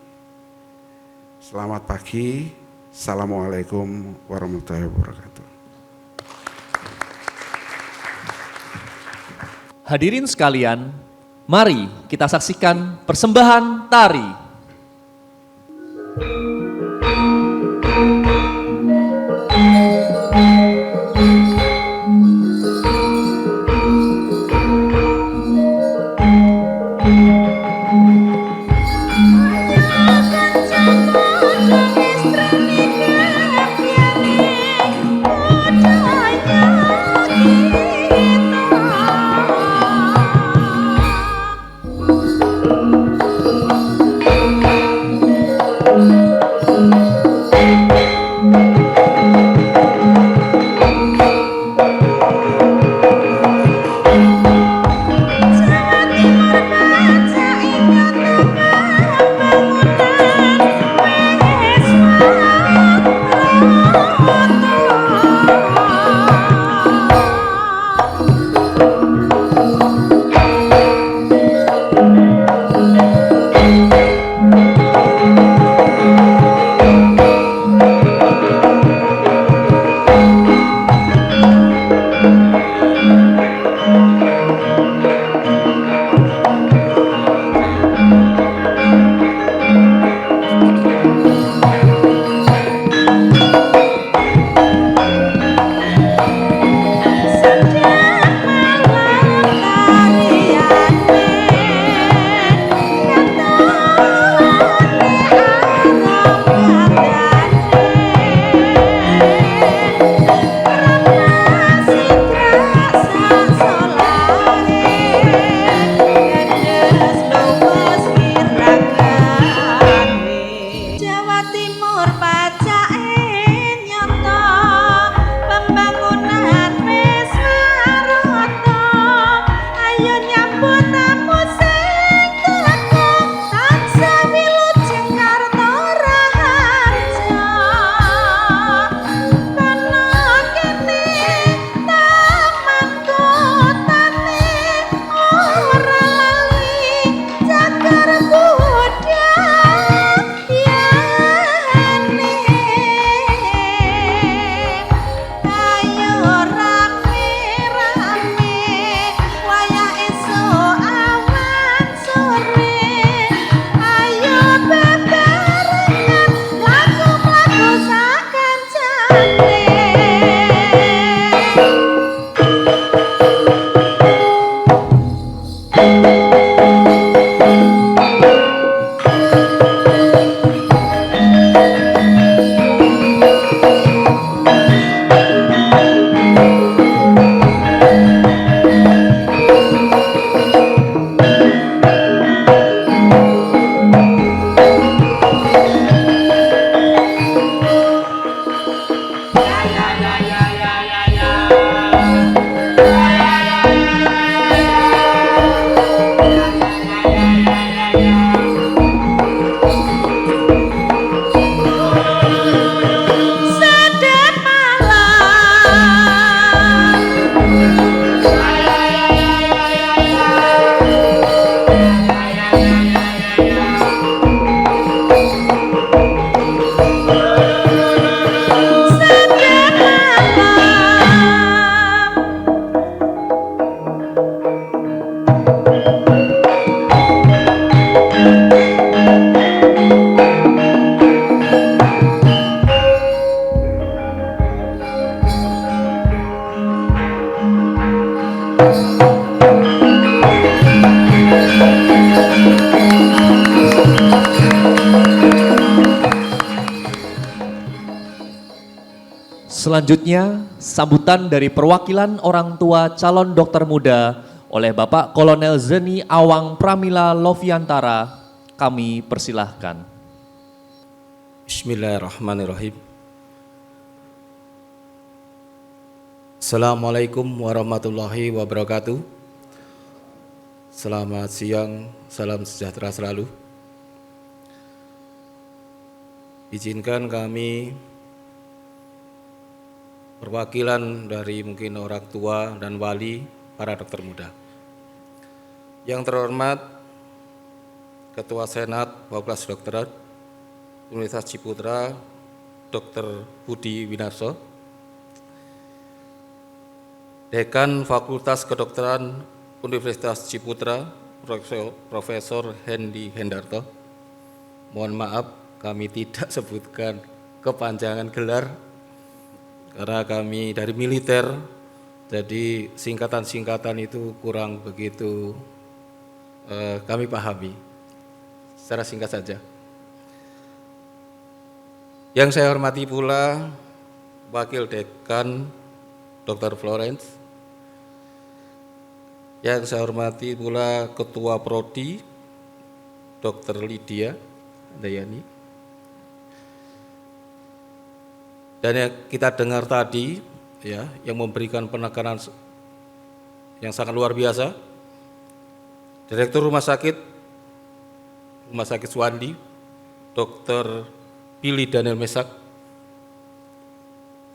Selamat pagi. Assalamualaikum warahmatullahi wabarakatuh. Hadirin sekalian, mari kita saksikan persembahan tari. Selanjutnya, sambutan dari perwakilan orang tua calon dokter muda oleh Bapak Kolonel Zeni Awang Pramila Loviantara, kami persilahkan. Bismillahirrahmanirrahim. Assalamualaikum warahmatullahi wabarakatuh. Selamat siang, salam sejahtera selalu. Izinkan kami perwakilan dari mungkin orang tua dan wali para dokter muda. Yang terhormat Ketua Senat Fakultas Kedokteran Universitas Ciputra, Dr. Budi Winarso, Dekan Fakultas Kedokteran Universitas Ciputra, Profesor Hendy Hendarto. Mohon maaf kami tidak sebutkan kepanjangan gelar karena kami dari militer, jadi singkatan-singkatan itu kurang begitu kami pahami. Secara singkat saja. Yang saya hormati pula Wakil Dekan Dr. Florence, yang saya hormati pula Ketua Prodi Dr. Lydia Dayani. Dan yang kita dengar tadi, ya, yang memberikan penekanan yang sangat luar biasa, Direktur Rumah Sakit Suwandi, Dr. Billy Daniel Mesak.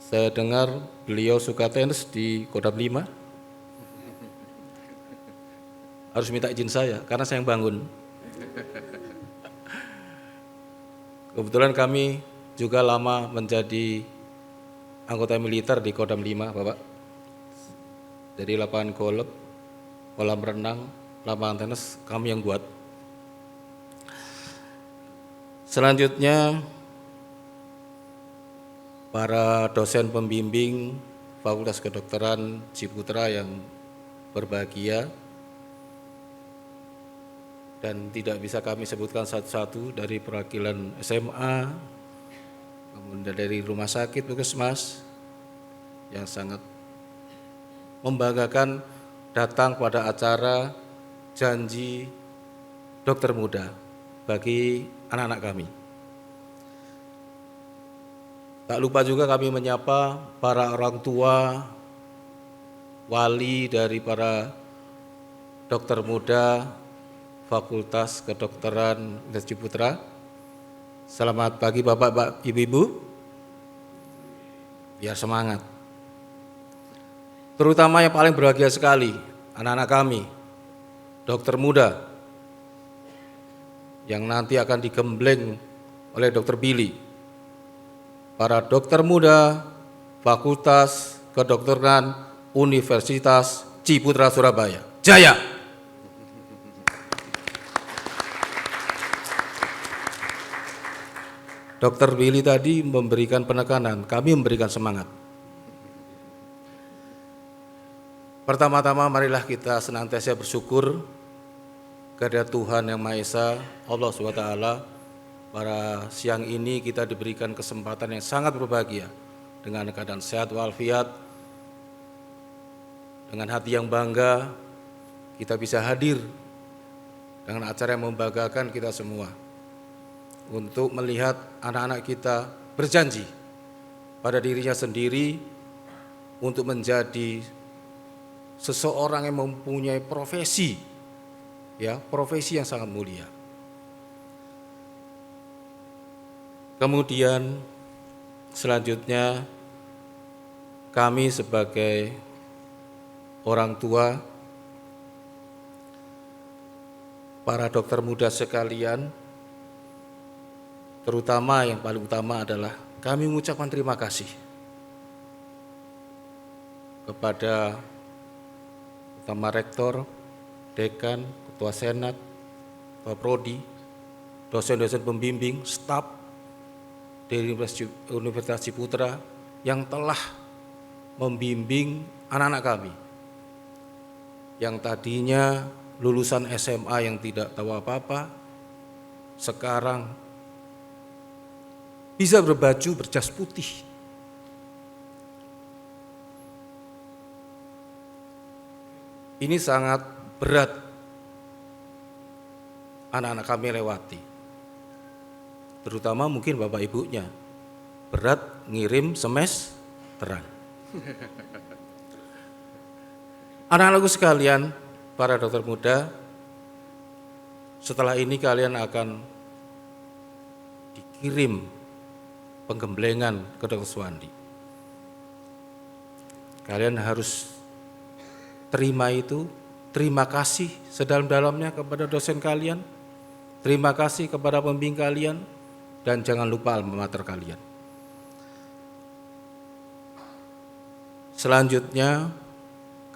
Saya dengar beliau suka tenis di Kodam 5. Harus minta izin saya, karena saya yang bangun. Kebetulan kami juga lama menjadi anggota militer di Kodam 5, Bapak. Jadi lapangan golf, kolam renang, lapangan tenis kami yang buat. Selanjutnya para dosen pembimbing Fakultas Kedokteran Ciputra yang berbahagia dan tidak bisa kami sebutkan satu-satu, dari perwakilan SMA, kemudian dari rumah sakit puskesmas yang sangat membanggakan datang pada acara janji dokter muda bagi anak-anak kami. Tak lupa juga kami menyapa para orang tua, wali dari para dokter muda Fakultas Kedokteran Universitas Ciputra. Selamat pagi Bapak, Ibu-ibu. Biar semangat. Terutama yang paling berbahagia sekali, anak-anak kami, dokter muda, yang nanti akan digembleng oleh Dokter Billy. Para dokter muda Fakultas Kedokteran Universitas Ciputra Surabaya. Jaya! Dokter Billy tadi memberikan penekanan, kami memberikan semangat. Pertama-tama marilah kita senantiasa bersyukur kepada Tuhan Yang Maha Esa, Allah SWT. Pada siang ini kita diberikan kesempatan yang sangat berbahagia dengan keadaan sehat walafiat, dengan hati yang bangga kita bisa hadir dengan acara yang membanggakan kita semua untuk melihat anak-anak kita berjanji pada dirinya sendiri untuk menjadi seseorang yang mempunyai profesi, ya, profesi yang sangat mulia. Kemudian selanjutnya kami sebagai orang tua, para dokter muda sekalian, terutama yang paling utama adalah kami mengucapkan terima kasih kepada utama rektor, dekan, ketua senat, ketua prodi, dosen-dosen pembimbing, staf dari Universitas Ciputra yang telah membimbing anak-anak kami yang tadinya lulusan SMA yang tidak tahu apa-apa, sekarang bisa berbaju berjas putih. Ini sangat berat anak-anak kami lewati. Terutama mungkin bapak ibunya. Berat ngirim semesteran. Anak-anakku sekalian, para dokter muda, setelah ini kalian akan dikirim penggemblengan ke Dr. Suwandi. Kalian harus terima itu, terima kasih sedalam-dalamnya kepada dosen kalian, terima kasih kepada pembimbing kalian, dan jangan lupa alma mater kalian. Selanjutnya,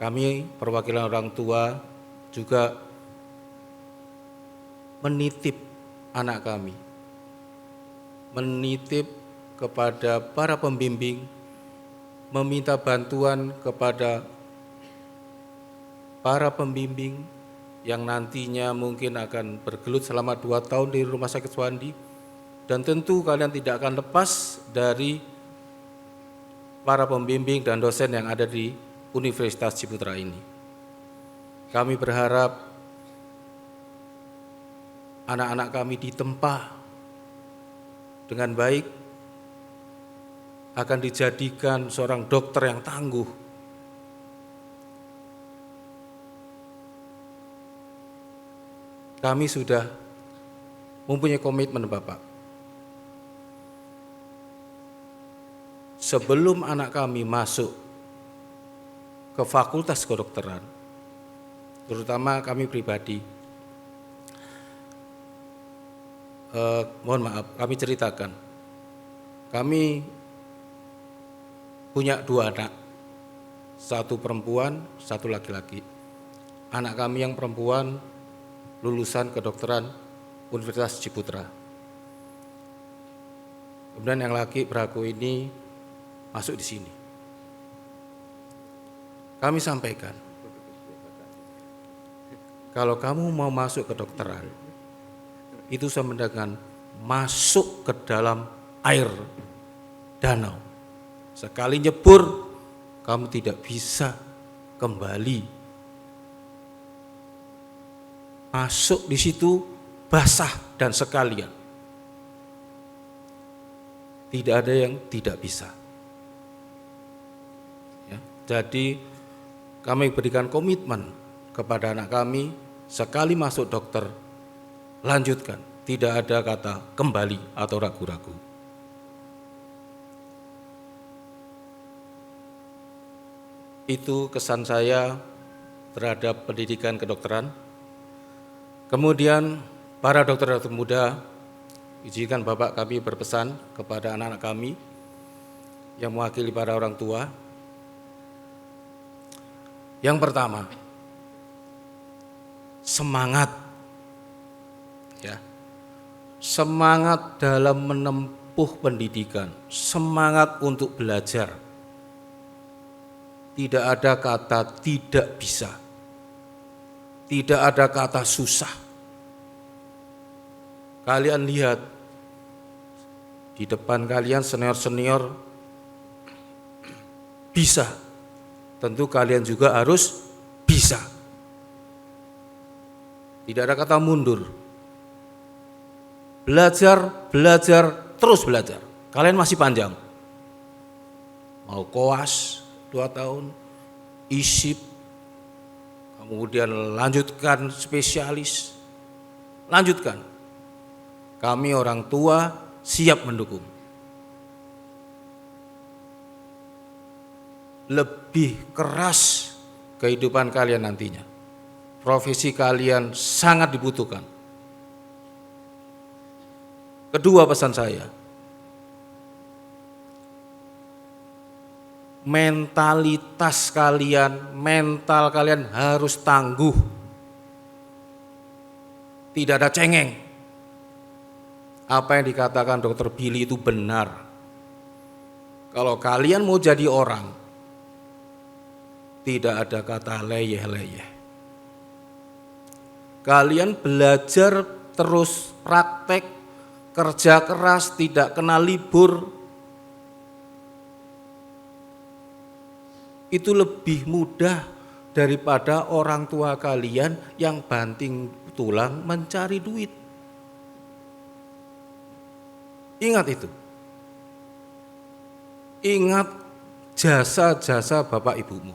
kami perwakilan orang tua juga menitip anak kami, menitip kepada para pembimbing, meminta bantuan kepada para pembimbing yang nantinya mungkin akan bergelut selama 2 tahun di Rumah Sakit Suwandi, dan tentu kalian tidak akan lepas dari para pembimbing dan dosen yang ada di Universitas Ciputra ini. Kami berharap anak-anak kami ditempa dengan baik, akan dijadikan seorang dokter yang tangguh. Kami sudah mempunyai komitmen Bapak. Sebelum anak kami masuk ke Fakultas Kedokteran, terutama kami pribadi, mohon maaf, kami ceritakan, kami punya 2 anak, 1 perempuan, 1 laki-laki. Anak kami yang perempuan lulusan kedokteran Universitas Ciputra. Kemudian yang laki Braco ini masuk di sini. Kami sampaikan, kalau kamu mau masuk kedokteran, itu sama dengan masuk ke dalam air danau. Sekali nyebur, kamu tidak bisa kembali. Masuk di situ basah dan sekalian. tidak ada yang tidak bisa. Ya, jadi kami berikan komitmen kepada anak kami, sekali masuk dokter, lanjutkan. Tidak ada kata kembali atau ragu-ragu. Itu kesan saya terhadap pendidikan kedokteran. Kemudian para dokter-dokter muda, izinkan Bapak kami berpesan kepada anak-anak kami yang mewakili para orang tua. Yang pertama, semangat, ya, semangat dalam menempuh pendidikan, semangat untuk belajar. Tidak ada kata tidak bisa, tidak ada kata susah. Kalian lihat, di depan kalian senior-senior bisa, tentu kalian juga harus bisa. Tidak ada kata mundur. Belajar, belajar, terus belajar. Kalian masih panjang. Mau koas 2 tahun, ISIP, kemudian lanjutkan spesialis, lanjutkan. Kami orang tua siap mendukung. Lebih keras kehidupan kalian nantinya. Profesi kalian sangat dibutuhkan. Kedua pesan saya, mentalitas kalian, mental kalian harus tangguh. Tidak ada cengeng. Apa yang dikatakan Dr. Billy itu benar. Kalau kalian mau jadi orang, tidak ada kata leyeh-leyeh. Kalian belajar terus, praktek, kerja keras, tidak kenal libur. Itu lebih mudah daripada orang tua kalian yang banting tulang mencari duit. Ingat itu. Ingat jasa-jasa bapak ibumu.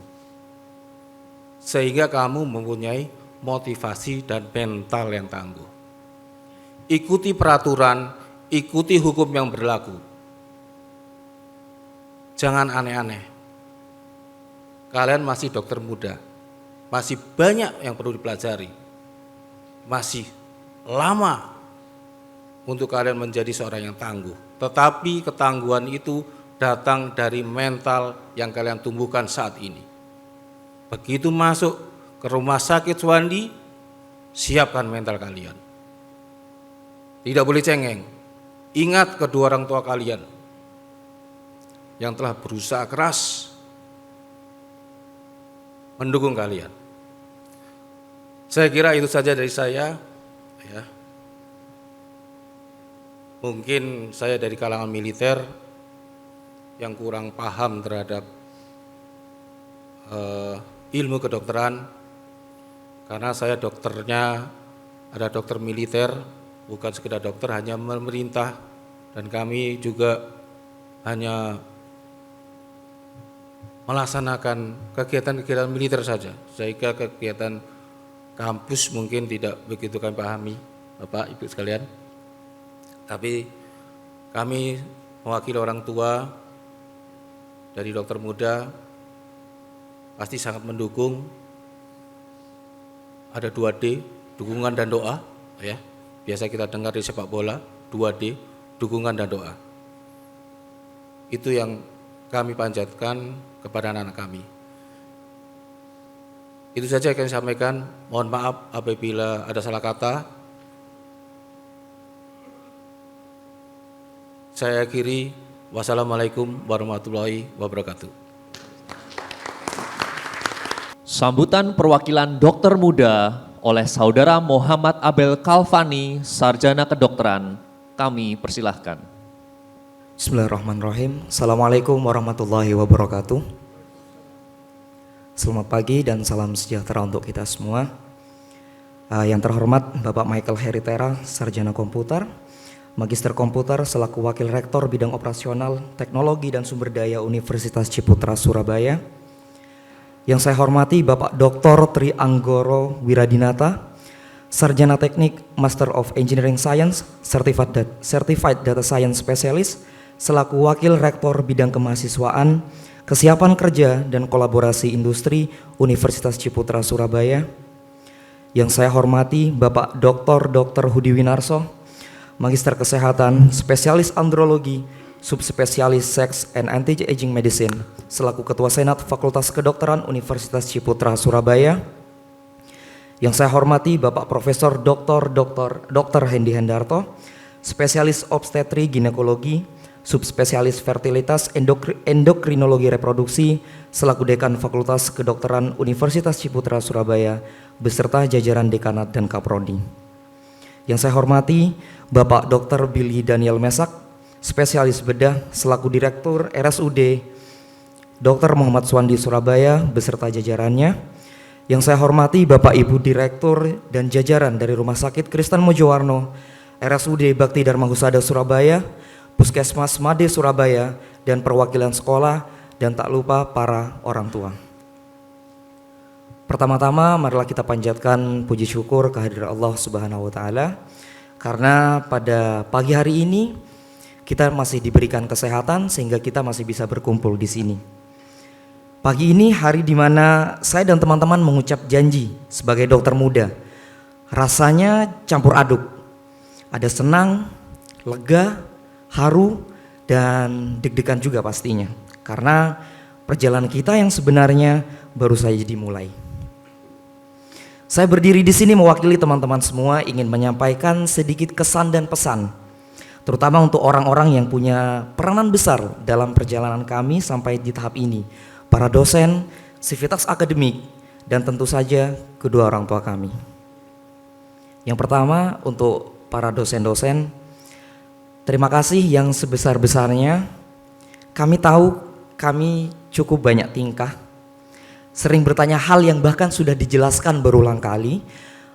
Sehingga kamu mempunyai motivasi dan mental yang tangguh. Ikuti peraturan, ikuti hukum yang berlaku. Jangan aneh-aneh. Kalian masih dokter muda, masih banyak yang perlu dipelajari, masih lama untuk kalian menjadi seorang yang tangguh. Tetapi ketangguhan itu datang dari mental yang kalian tumbuhkan saat ini. Begitu masuk ke rumah sakit Suwandi, siapkan mental kalian. Tidak boleh cengeng. Ingat kedua orang tua kalian yang telah berusaha keras mendukung kalian. Saya kira itu saja dari saya. Ya. Mungkin saya dari kalangan militer yang kurang paham terhadap ilmu kedokteran, karena saya dokternya ada dokter militer, bukan sekedar dokter, hanya memerintah, dan kami juga hanya melaksanakan kegiatan-kegiatan militer saja, sehingga kegiatan kampus mungkin tidak begitu kami pahami, Bapak Ibu sekalian. Tapi kami mewakili orang tua dari dokter muda pasti sangat mendukung. Ada 2D, dukungan dan doa, ya. Biasa kita dengar di sepak bola, 2D, dukungan dan doa. Itu yang kami panjatkan kepada anak-anak kami. Itu saja yang kami sampaikan. Mohon maaf apabila ada salah kata. Saya akhiri. Wassalamualaikum warahmatullahi wabarakatuh. Sambutan perwakilan dokter muda oleh Saudara Muhammad Abel Kalvani, Sarjana Kedokteran, kami persilahkan. Bismillahirrahmanirrahim. Assalamualaikum warahmatullahi wabarakatuh. Selamat pagi dan salam sejahtera untuk kita semua. Yang terhormat Bapak Michael Heritera, Sarjana Komputer, Magister Komputer selaku Wakil Rektor Bidang Operasional, Teknologi dan Sumber Daya Universitas Ciputra Surabaya. Yang saya hormati Bapak Dr. Tri Anggoro Wiradinata, Sarjana Teknik Master of Engineering Science, Certified Data Science Specialist, selaku Wakil Rektor Bidang Kemahasiswaan, Kesiapan Kerja dan Kolaborasi Industri Universitas Ciputra Surabaya. Yang saya hormati Bapak Dr. Hudi Winarso, Magister Kesehatan, Spesialis Andrologi, Subspesialis Sex and Anti-Aging Medicine, selaku Ketua Senat Fakultas Kedokteran Universitas Ciputra Surabaya. Yang saya hormati Bapak Profesor Dr. Hendi Hendarto, Spesialis Obstetri Ginekologi, Subspesialis Fertilitas Endokrinologi Reproduksi, selaku Dekan Fakultas Kedokteran Universitas Ciputra Surabaya, beserta jajaran dekanat dan kaprodi. Yang saya hormati Bapak Dr. Billy Daniel Mesak, Spesialis Bedah, selaku Direktur RSUD Dr. Muhammad Suwandi Surabaya, beserta jajarannya. Yang saya hormati Bapak Ibu Direktur dan jajaran dari Rumah Sakit Kristen Mojowarno, RSUD Bakti Dharma Husada Surabaya, Puskesmas Made Surabaya, dan perwakilan sekolah, dan tak lupa para orang tua. Pertama-tama marilah kita panjatkan puji syukur kehadirat Allah Subhanahu wa taala, karena pada pagi hari ini kita masih diberikan kesehatan sehingga kita masih bisa berkumpul di sini. Pagi ini hari di mana saya dan teman-teman mengucap janji sebagai dokter muda. Rasanya campur aduk. Ada senang, lega, haru, dan deg-degan juga pastinya. Karena perjalanan kita yang sebenarnya baru saja dimulai. Saya berdiri di sini mewakili teman-teman semua, ingin menyampaikan sedikit kesan dan pesan, terutama untuk orang-orang yang punya peranan besar dalam perjalanan kami sampai di tahap ini, para dosen, sivitas akademik, dan tentu saja kedua orang tua kami. Yang pertama, untuk para dosen-dosen, terima kasih yang sebesar-besarnya. Kami tahu kami cukup banyak tingkah, sering bertanya hal yang bahkan sudah dijelaskan berulang kali,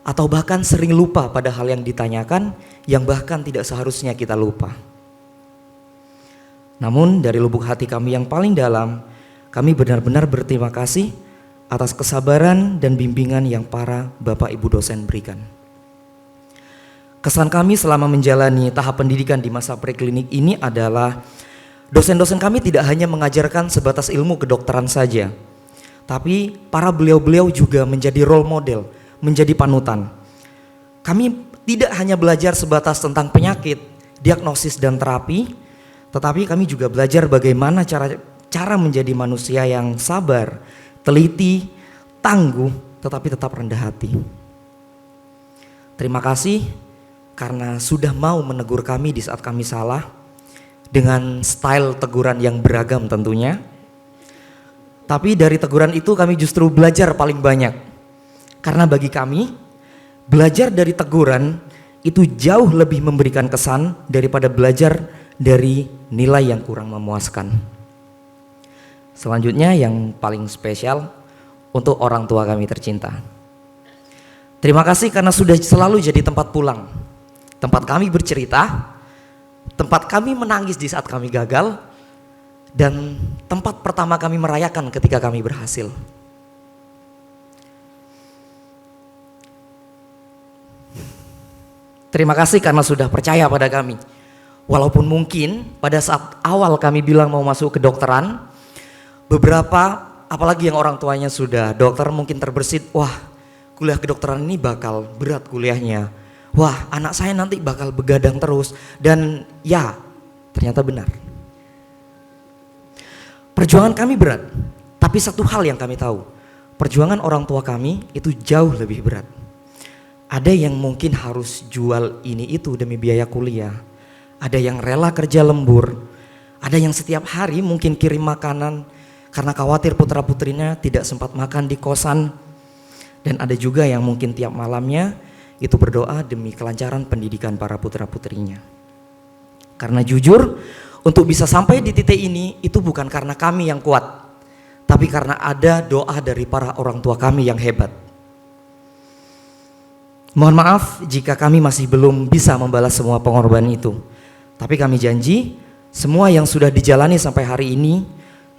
atau bahkan sering lupa pada hal yang ditanyakan yang bahkan tidak seharusnya kita lupa. Namun dari lubuk hati kami yang paling dalam, kami benar-benar berterima kasih atas kesabaran dan bimbingan yang para Bapak Ibu dosen berikan. Kesan kami selama menjalani tahap pendidikan di masa preklinik ini adalah dosen-dosen kami tidak hanya mengajarkan sebatas ilmu kedokteran saja, tapi para beliau-beliau juga menjadi role model, menjadi panutan. Kami tidak hanya belajar sebatas tentang penyakit, diagnosis dan terapi, tetapi kami juga belajar bagaimana cara menjadi manusia yang sabar, teliti, tangguh, tetapi tetap rendah hati. Terima kasih karena sudah mau menegur kami di saat kami salah, dengan style teguran yang beragam tentunya. Tapi dari teguran itu kami justru belajar paling banyak. Karena bagi kami, belajar dari teguran itu jauh lebih memberikan kesan daripada belajar dari nilai yang kurang memuaskan. Selanjutnya yang paling spesial untuk orang tua kami tercinta. Terima kasih karena sudah selalu jadi tempat pulang. Tempat kami bercerita, tempat kami menangis di saat kami gagal, dan tempat pertama kami merayakan ketika kami berhasil. Terima kasih karena sudah percaya pada kami. Walaupun mungkin pada saat awal kami bilang mau masuk kedokteran, beberapa apalagi yang orang tuanya sudah dokter mungkin terbersit, wah kuliah kedokteran ini bakal berat kuliahnya. Wah anak saya nanti bakal begadang terus. Dan ya ternyata benar. Perjuangan kami berat, tapi satu hal yang kami tahu, perjuangan orang tua kami itu jauh lebih berat. Ada yang mungkin harus jual ini itu demi biaya kuliah, ada yang rela kerja lembur, ada yang setiap hari mungkin kirim makanan karena khawatir putra-putrinya tidak sempat makan di kosan, dan ada juga yang mungkin tiap malamnya itu berdoa demi kelancaran pendidikan para putra-putrinya. Karena jujur, untuk bisa sampai di titik ini itu bukan karena kami yang kuat, tapi karena ada doa dari para orang tua kami yang hebat. Mohon maaf jika kami masih belum bisa membalas semua pengorbanan itu. Tapi kami janji, semua yang sudah dijalani sampai hari ini,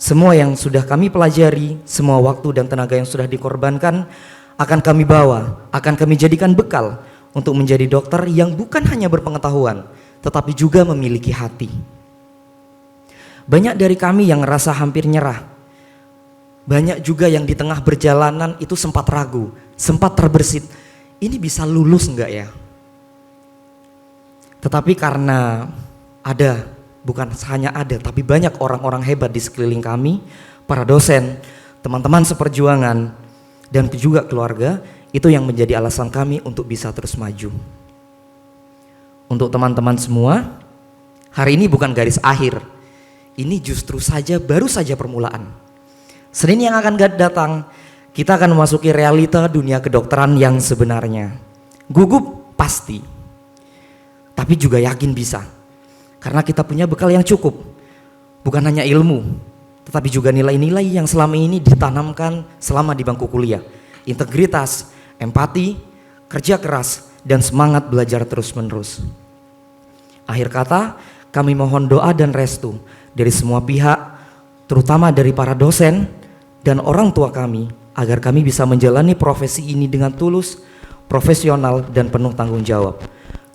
semua yang sudah kami pelajari, semua waktu dan tenaga yang sudah dikorbankan, akan kami bawa, akan kami jadikan bekal untuk menjadi dokter yang bukan hanya berpengetahuan, tetapi juga memiliki hati. Banyak dari kami yang ngerasa hampir nyerah. Banyak juga yang di tengah perjalanan itu sempat ragu, sempat terbersit. Ini bisa lulus enggak ya? Tetapi karena ada, bukan hanya ada, tapi banyak orang-orang hebat di sekeliling kami, para dosen, teman-teman seperjuangan, dan juga keluarga, itu yang menjadi alasan kami untuk bisa terus maju. Untuk teman-teman semua, hari ini bukan garis akhir. Ini justru saja baru saja permulaan. Senin yang akan datang, kita akan memasuki realita dunia kedokteran yang sebenarnya. Gugup pasti, tapi juga yakin bisa. Karena kita punya bekal yang cukup. Bukan hanya ilmu, tetapi juga nilai-nilai yang selama ini ditanamkan selama di bangku kuliah. Integritas, empati, kerja keras, dan semangat belajar terus-menerus. Akhir kata, kami mohon doa dan restu dari semua pihak, terutama dari para dosen dan orang tua kami, agar kami bisa menjalani profesi ini dengan tulus, profesional, dan penuh tanggung jawab.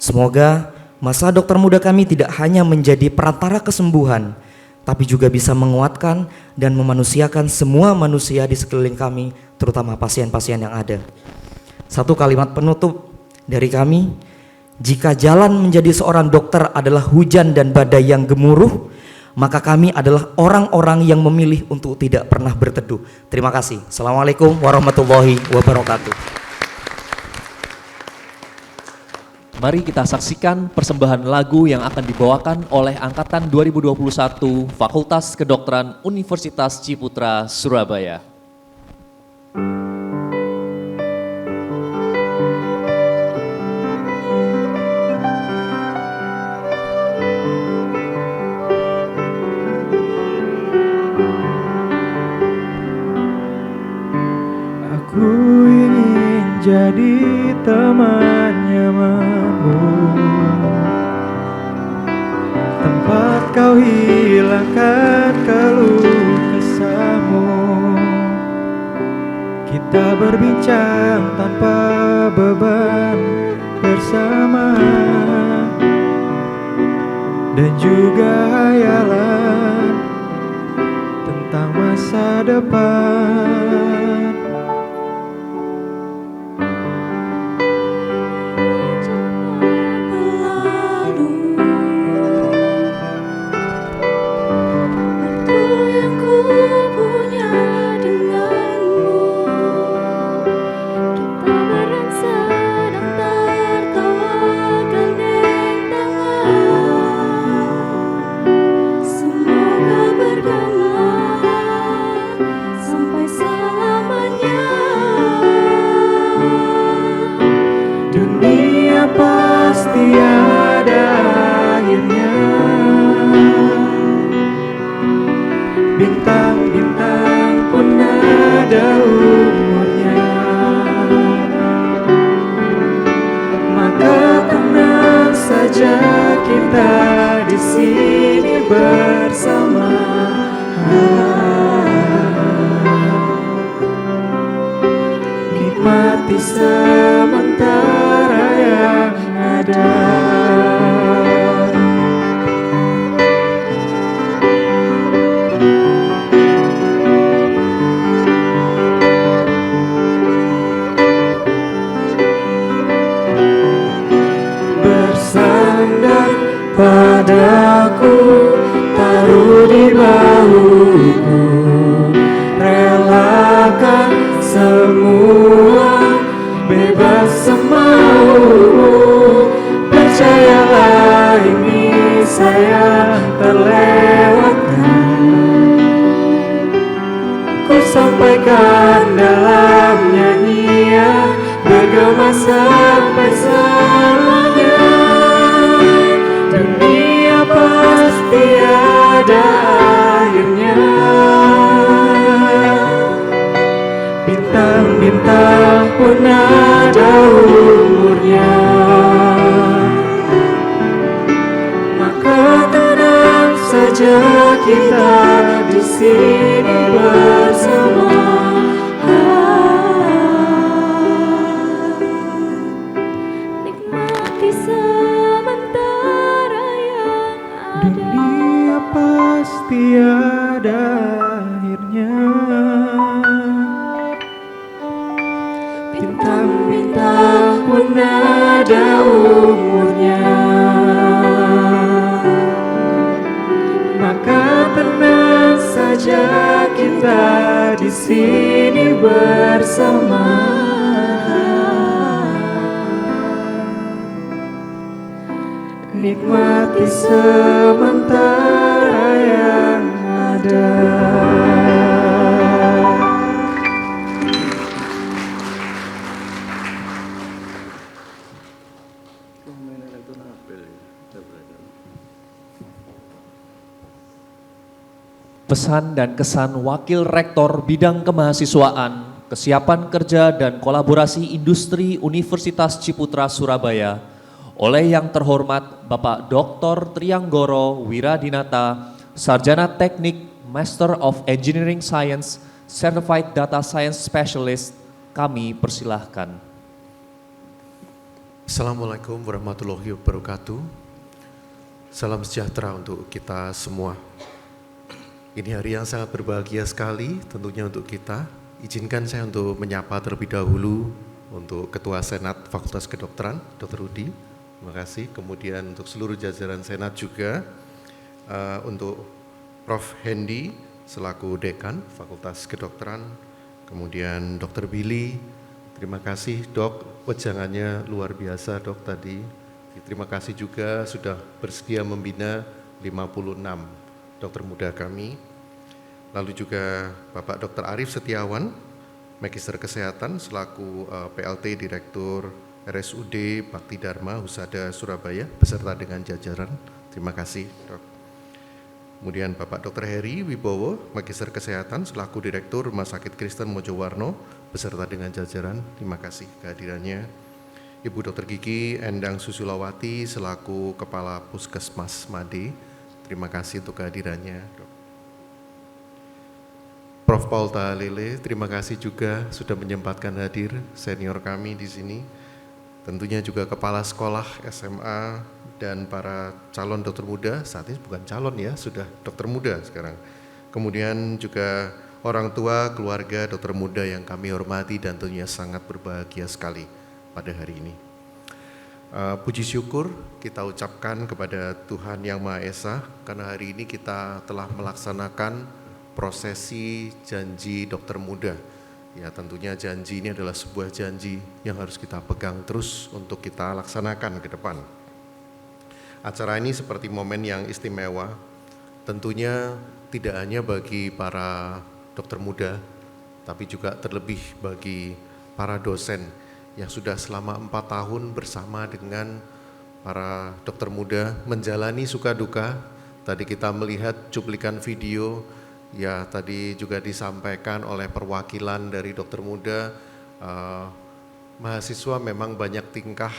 Semoga masa dokter muda kami tidak hanya menjadi perantara kesembuhan, tapi juga bisa menguatkan dan memanusiakan semua manusia di sekeliling kami, terutama pasien-pasien yang ada. Satu kalimat penutup dari kami, jika jalan menjadi seorang dokter adalah hujan dan badai yang gemuruh, maka kami adalah orang-orang yang memilih untuk tidak pernah berteduh. Terima kasih. Assalamualaikum warahmatullahi wabarakatuh. Mari kita saksikan persembahan lagu yang akan dibawakan oleh Angkatan 2021 Fakultas Kedokteran Universitas Ciputra, Surabaya. Aku ingin jadi temannya Mamu, tempat kau hilangkan keluh kesahmu. Kita berbincang tanpa beban bersama, dan juga hayalan tentang masa depan. Tiada akhirnya, bintang-bintang pun ada umurnya. Maka tenang saja kita di sini bersama. Nikmati sementara yang ada. Bersandar padaku, taruh di bahuku, relakan semua, bebas semaumu. Percayalah ini saya terlewatkan, ku sampaikan dalam nyanyian, bergema sampai selamanya. Dunia pasti ada akhirnya, bintang-bintang pun ada umurnya. Maka saja kita di sini bersama. Nikmati sementara yang ada. Dunia pasti ada akhirnya. Bintang-bintang pun ada umurnya. Maka tenang saja kita di sini bersama. Nikmati sementara yang ada. Pesan dan kesan Wakil Rektor Bidang Kemahasiswaan, Kesiapan Kerja dan Kolaborasi Industri Universitas Ciputra Surabaya oleh yang terhormat Bapak Dr. Trianggoro Wiradinata, Sarjana Teknik Master of Engineering Science, Certified Data Science Specialist, kami persilahkan. Assalamualaikum warahmatullahi wabarakatuh. Salam sejahtera untuk kita semua. Ini hari yang sangat berbahagia sekali tentunya untuk kita. Izinkan saya untuk menyapa terlebih dahulu untuk Ketua Senat Fakultas Kedokteran, Dr. Rudi. Terima kasih. Kemudian untuk seluruh jajaran Senat juga, untuk Prof. Hendy selaku Dekan Fakultas Kedokteran, kemudian Dr. Billy. Terima kasih Dok, wejangannya luar biasa Dok tadi. Terima kasih juga sudah bersedia membina 56 dokter muda kami. Lalu juga Bapak Dr. Arief Setiawan, Magister Kesehatan selaku PLT Direktur RSUD Bakti Dharma Husada Surabaya beserta dengan jajaran. Terima kasih Dok. Kemudian Bapak Dr. Heri Wibowo, Magister Kesehatan selaku Direktur Rumah Sakit Kristen Mojowarno beserta dengan jajaran. Terima kasih kehadirannya. Ibu Dr. Gigi Endang Susulawati selaku Kepala Puskesmas Made. Terima kasih untuk kehadirannya, Dok. Prof. Paul Tahalele, terima kasih juga sudah menyempatkan hadir, senior kami di sini. Tentunya juga kepala sekolah SMA dan para calon dokter muda, saat ini bukan calon ya, sudah dokter muda sekarang. Kemudian juga orang tua, keluarga dokter muda yang kami hormati dan tentunya sangat berbahagia sekali pada hari ini. Puji syukur kita ucapkan kepada Tuhan Yang Maha Esa karena hari ini kita telah melaksanakan prosesi janji dokter muda. Ya tentunya janji ini adalah sebuah janji yang harus kita pegang terus untuk kita laksanakan ke depan. Acara ini seperti momen yang istimewa, tentunya tidak hanya bagi para dokter muda, tapi juga terlebih bagi para dosen yang sudah selama 4 tahun bersama dengan para dokter muda menjalani suka duka. Tadi kita melihat cuplikan video, ya tadi juga disampaikan oleh perwakilan dari dokter muda, mahasiswa memang banyak tingkah,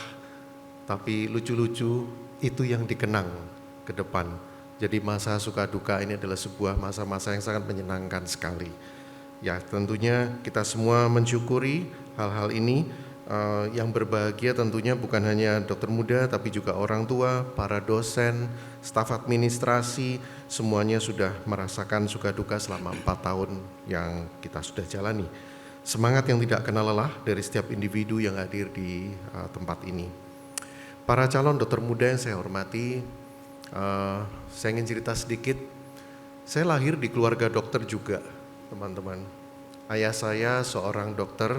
tapi lucu-lucu itu yang dikenang ke depan. Jadi masa suka duka ini adalah sebuah masa-masa yang sangat menyenangkan sekali. Ya tentunya kita semua mensyukuri hal-hal ini. Yang berbahagia tentunya bukan hanya dokter muda tapi juga orang tua, para dosen, staf administrasi, semuanya sudah merasakan suka duka selama 4 tahun yang kita sudah jalani. Semangat yang tidak kenal lelah dari setiap individu yang hadir di tempat ini. Para calon dokter muda yang saya hormati, saya ingin cerita sedikit. Saya lahir di keluarga dokter juga, teman-teman. Ayah saya seorang dokter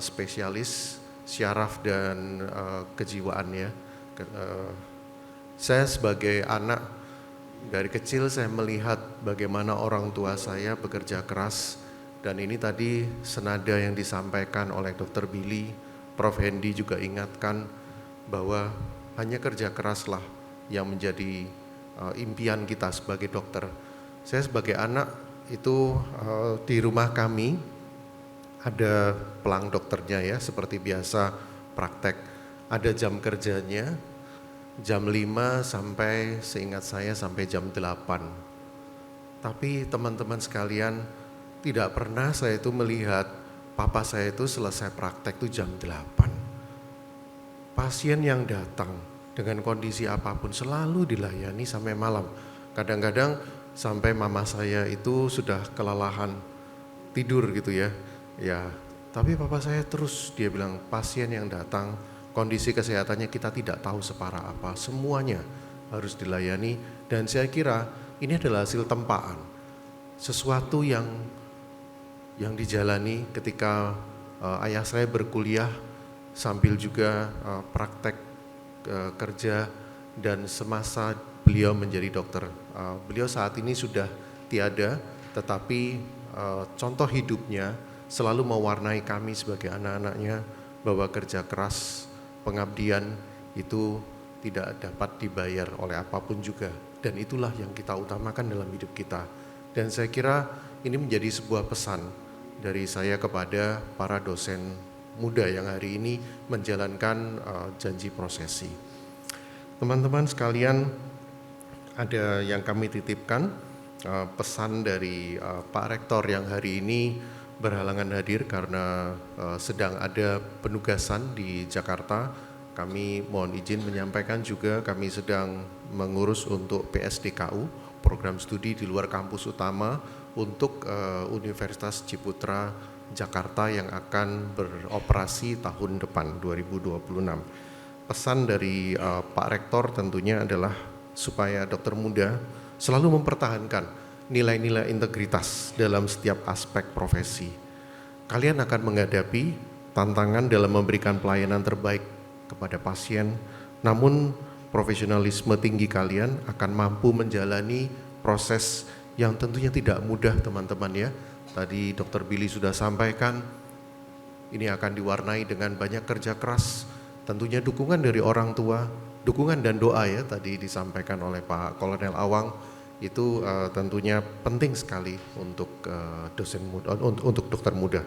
spesialis syaraf dan kejiwaan ya. Saya sebagai anak dari kecil saya melihat bagaimana orang tua saya bekerja keras, dan ini tadi senada yang disampaikan oleh Dr. Billy, Prof. Hendy juga ingatkan bahwa hanya kerja keraslah yang menjadi impian kita sebagai dokter. Saya sebagai anak itu di rumah kami ada pelang dokternya ya, seperti biasa praktek, ada jam kerjanya, jam 5 sampai seingat saya sampai jam 8. Tapi teman-teman sekalian, tidak pernah saya itu melihat papa saya itu selesai praktek itu jam 8. Pasien yang datang dengan kondisi apapun selalu dilayani sampai malam. Kadang-kadang sampai mama saya itu sudah kelelahan tidur gitu ya. Ya, tapi papa saya terus dia bilang pasien yang datang kondisi kesehatannya kita tidak tahu separah apa, semuanya harus dilayani dan saya kira ini adalah hasil tempaan. Sesuatu yang dijalani ketika ayah saya berkuliah sambil juga praktek kerja dan semasa beliau menjadi dokter. Beliau saat ini sudah tiada, tetapi contoh hidupnya selalu mewarnai kami sebagai anak-anaknya bahwa kerja keras, pengabdian itu tidak dapat dibayar oleh apapun juga. Dan itulah yang kita utamakan dalam hidup kita. Dan saya kira ini menjadi sebuah pesan dari saya kepada para dosen muda yang hari ini menjalankan janji prosesi. Teman-teman sekalian, ada yang kami titipkan, pesan dari Pak Rektor yang hari ini berhalangan hadir karena sedang ada penugasan di Jakarta. Kami mohon izin menyampaikan juga kami sedang mengurus untuk PSDKU, program studi di luar kampus utama untuk Universitas Ciputra Jakarta yang akan beroperasi tahun depan 2026. Pesan dari Pak Rektor tentunya adalah supaya dokter muda selalu mempertahankan nilai-nilai integritas dalam setiap aspek profesi. Kalian akan menghadapi tantangan dalam memberikan pelayanan terbaik kepada pasien, namun profesionalisme tinggi kalian akan mampu menjalani proses yang tentunya tidak mudah teman-teman ya. Tadi Dr. Billy sudah sampaikan, ini akan diwarnai dengan banyak kerja keras, tentunya dukungan dari orang tua, dukungan dan doa ya tadi disampaikan oleh Pak Kolonel Awang, itu tentunya penting sekali untuk dosen muda, untuk dokter muda.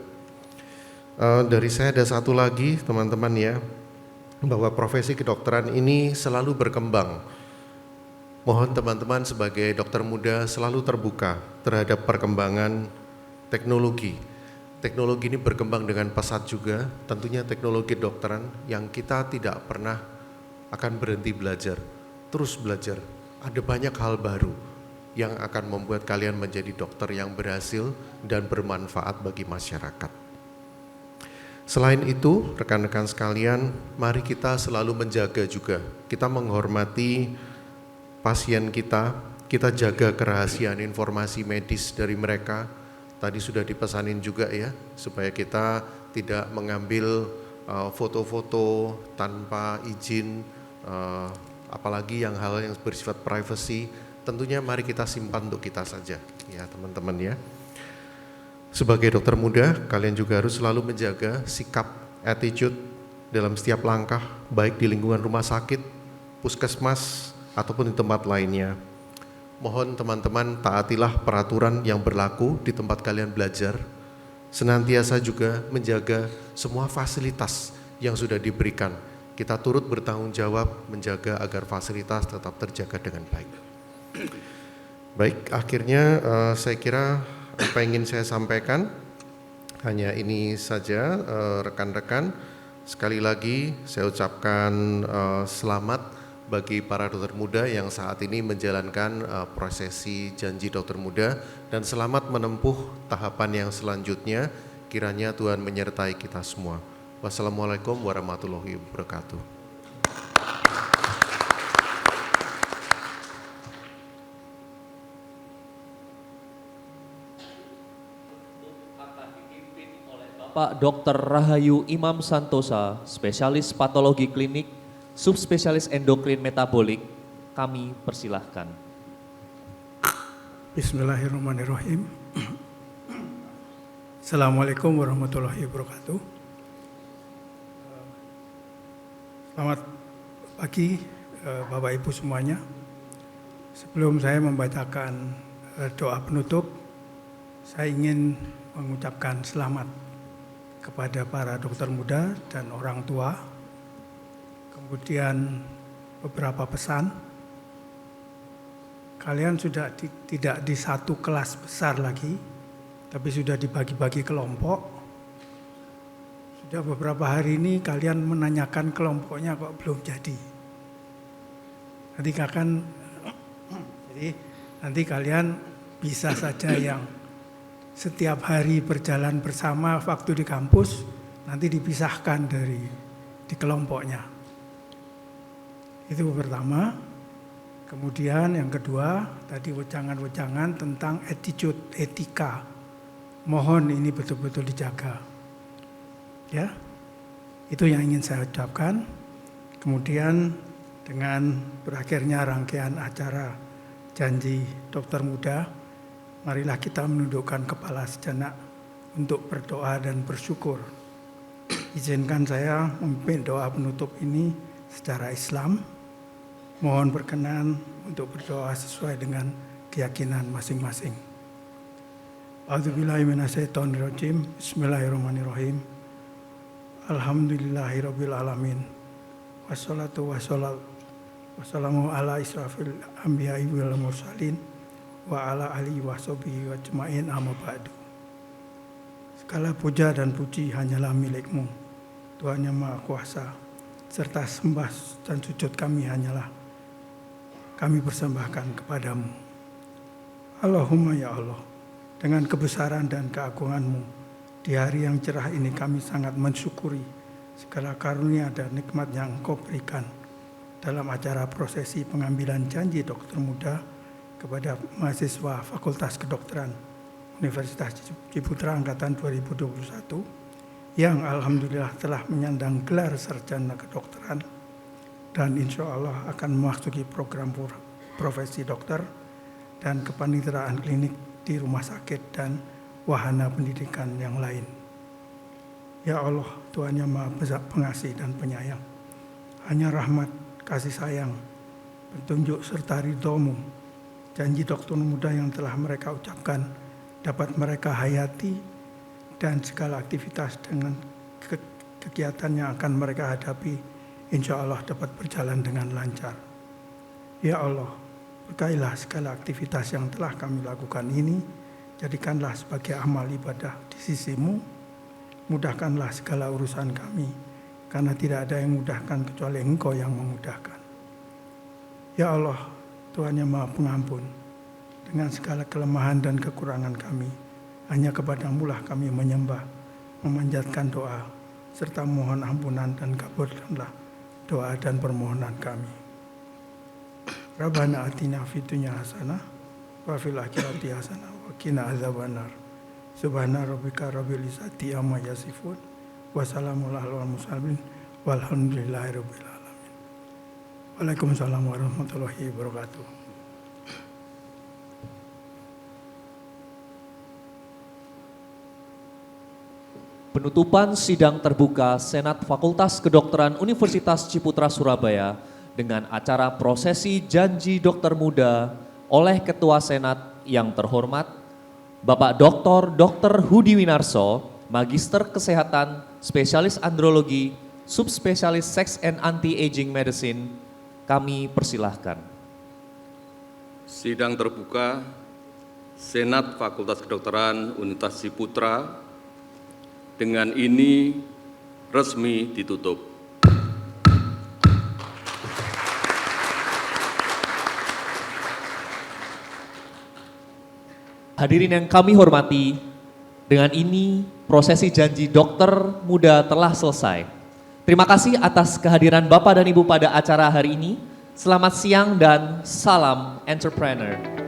Dari saya ada satu lagi teman-teman ya, bahwa profesi kedokteran ini selalu berkembang. Mohon teman-teman sebagai dokter muda selalu terbuka terhadap perkembangan teknologi. Teknologi ini berkembang dengan pesat juga, tentunya teknologi kedokteran yang kita tidak pernah akan berhenti belajar, terus belajar. Ada banyak hal baru yang akan membuat kalian menjadi dokter yang berhasil dan bermanfaat bagi masyarakat. Selain itu, rekan-rekan sekalian, mari kita selalu menjaga juga. Kita menghormati pasien kita jaga kerahasiaan informasi medis dari mereka. Tadi sudah dipesanin juga ya, supaya kita tidak mengambil foto-foto tanpa izin, apalagi yang hal yang bersifat privacy. Tentunya mari kita simpan untuk kita saja, ya teman-teman ya. Sebagai dokter muda, kalian juga harus selalu menjaga sikap, attitude dalam setiap langkah, baik di lingkungan rumah sakit, puskesmas, ataupun di tempat lainnya. Mohon teman-teman taatilah peraturan yang berlaku di tempat kalian belajar. Senantiasa juga menjaga semua fasilitas yang sudah diberikan. Kita turut bertanggung jawab menjaga agar fasilitas tetap terjaga dengan baik. Baik, akhirnya saya kira apa yang ingin saya sampaikan hanya ini saja rekan-rekan. Sekali lagi saya ucapkan selamat bagi para dokter muda yang saat ini menjalankan prosesi janji dokter muda dan selamat menempuh tahapan yang selanjutnya. Kiranya Tuhan menyertai kita semua. Wassalamualaikum warahmatullahi wabarakatuh. Pak Dr. Rahayu Imam Santosa, spesialis patologi klinik, subspesialis endokrin metabolik, kami persilahkan. Bismillahirrahmanirrahim. Assalamualaikum warahmatullahi wabarakatuh. Selamat pagi Bapak Ibu semuanya. Sebelum saya membacakan doa penutup, saya ingin mengucapkan selamat kepada para dokter muda dan orang tua, kemudian beberapa pesan. Kalian sudah tidak di satu kelas besar lagi, tapi sudah dibagi-bagi kelompok. Sudah beberapa hari ini kalian menanyakan kelompoknya kok belum jadi. Nanti kalian bisa saja yang setiap hari berjalan bersama waktu di kampus, nanti dipisahkan di kelompoknya. Itu pertama. Kemudian yang kedua, tadi wejangan-wejangan tentang attitude, etika. Mohon ini betul-betul dijaga. Ya, itu yang ingin saya ucapkan. Kemudian dengan berakhirnya rangkaian acara janji dokter muda, marilah kita menundukkan kepala sejenak untuk berdoa dan bersyukur. Izinkan saya memimpin doa penutup ini secara Islam. Mohon berkenan untuk berdoa sesuai dengan keyakinan masing-masing. A'udzubillahi minasyaitonirrajim. Bismillahirrahmanirrahim. Alhamdulillahirabbil alamin. Wassalatu wassalamu ala israfil anbiya'i wal mursalin wa ala alihi washabihi wa ajmain amma ba'du. Segala puja dan puji hanyalah milik-Mu, Tuhan yang Maha Kuasa, serta sembah dan sujud kami hanyalah kami persembahkan kepadamu. Allahumma ya Allah, dengan kebesaran dan keagungan-Mu, di hari yang cerah ini kami sangat mensyukuri segala karunia dan nikmat yang Engkau berikan dalam acara prosesi pengambilan janji dokter muda kepada mahasiswa Fakultas Kedokteran Universitas Ciputra Angkatan 2021 yang alhamdulillah telah menyandang gelar sarjana kedokteran dan insya Allah akan memasuki program profesi dokter dan kepanitraan klinik di rumah sakit dan wahana pendidikan yang lain. Ya Allah, Tuhan yang Maha Pengasih dan Penyayang, hanya rahmat, kasih sayang, petunjuk serta ridho-Mu, janji dokter muda yang telah mereka ucapkan dapat mereka hayati dan segala aktivitas dengan kegiatan yang akan mereka hadapi insya Allah dapat berjalan dengan lancar. Ya Allah, berkailah segala aktivitas yang telah kami lakukan ini, jadikanlah sebagai amal ibadah di sisi-Mu, mudahkanlah segala urusan kami, karena tidak ada yang mudahkan kecuali Engkau yang memudahkan. Ya Allah, Tuhan yang Maha Pengampun, dengan segala kelemahan dan kekurangan kami, hanya kepada-Mu lah kami menyembah, memanjatkan doa, serta mohon ampunan dan kabulkanlah doa dan permohonan kami. Rabbana atina fid dunya hasanah wa fil akhirati hasanah wa qina adzabannar. Subhana rabbika rabbil izzati amma yasifun wa salamun alal mursalin walhamdulillahi rabbil alamin. Waalaikumsalam warahmatullahi wabarakatuh. Penutupan sidang terbuka Senat Fakultas Kedokteran Universitas Ciputra Surabaya dengan acara prosesi janji dokter muda oleh Ketua Senat yang terhormat Bapak Dr. Hudi Winarso, Magister Kesehatan, Spesialis Andrologi, Subspesialis Sex and Anti-Aging Medicine. Kami persilahkan. Sidang terbuka Senat Fakultas Kedokteran Universitas Ciputra dengan ini resmi ditutup. Hadirin yang kami hormati, dengan ini prosesi janji dokter muda telah selesai. Terima kasih atas kehadiran Bapak dan Ibu pada acara hari ini. Selamat siang dan salam entrepreneur.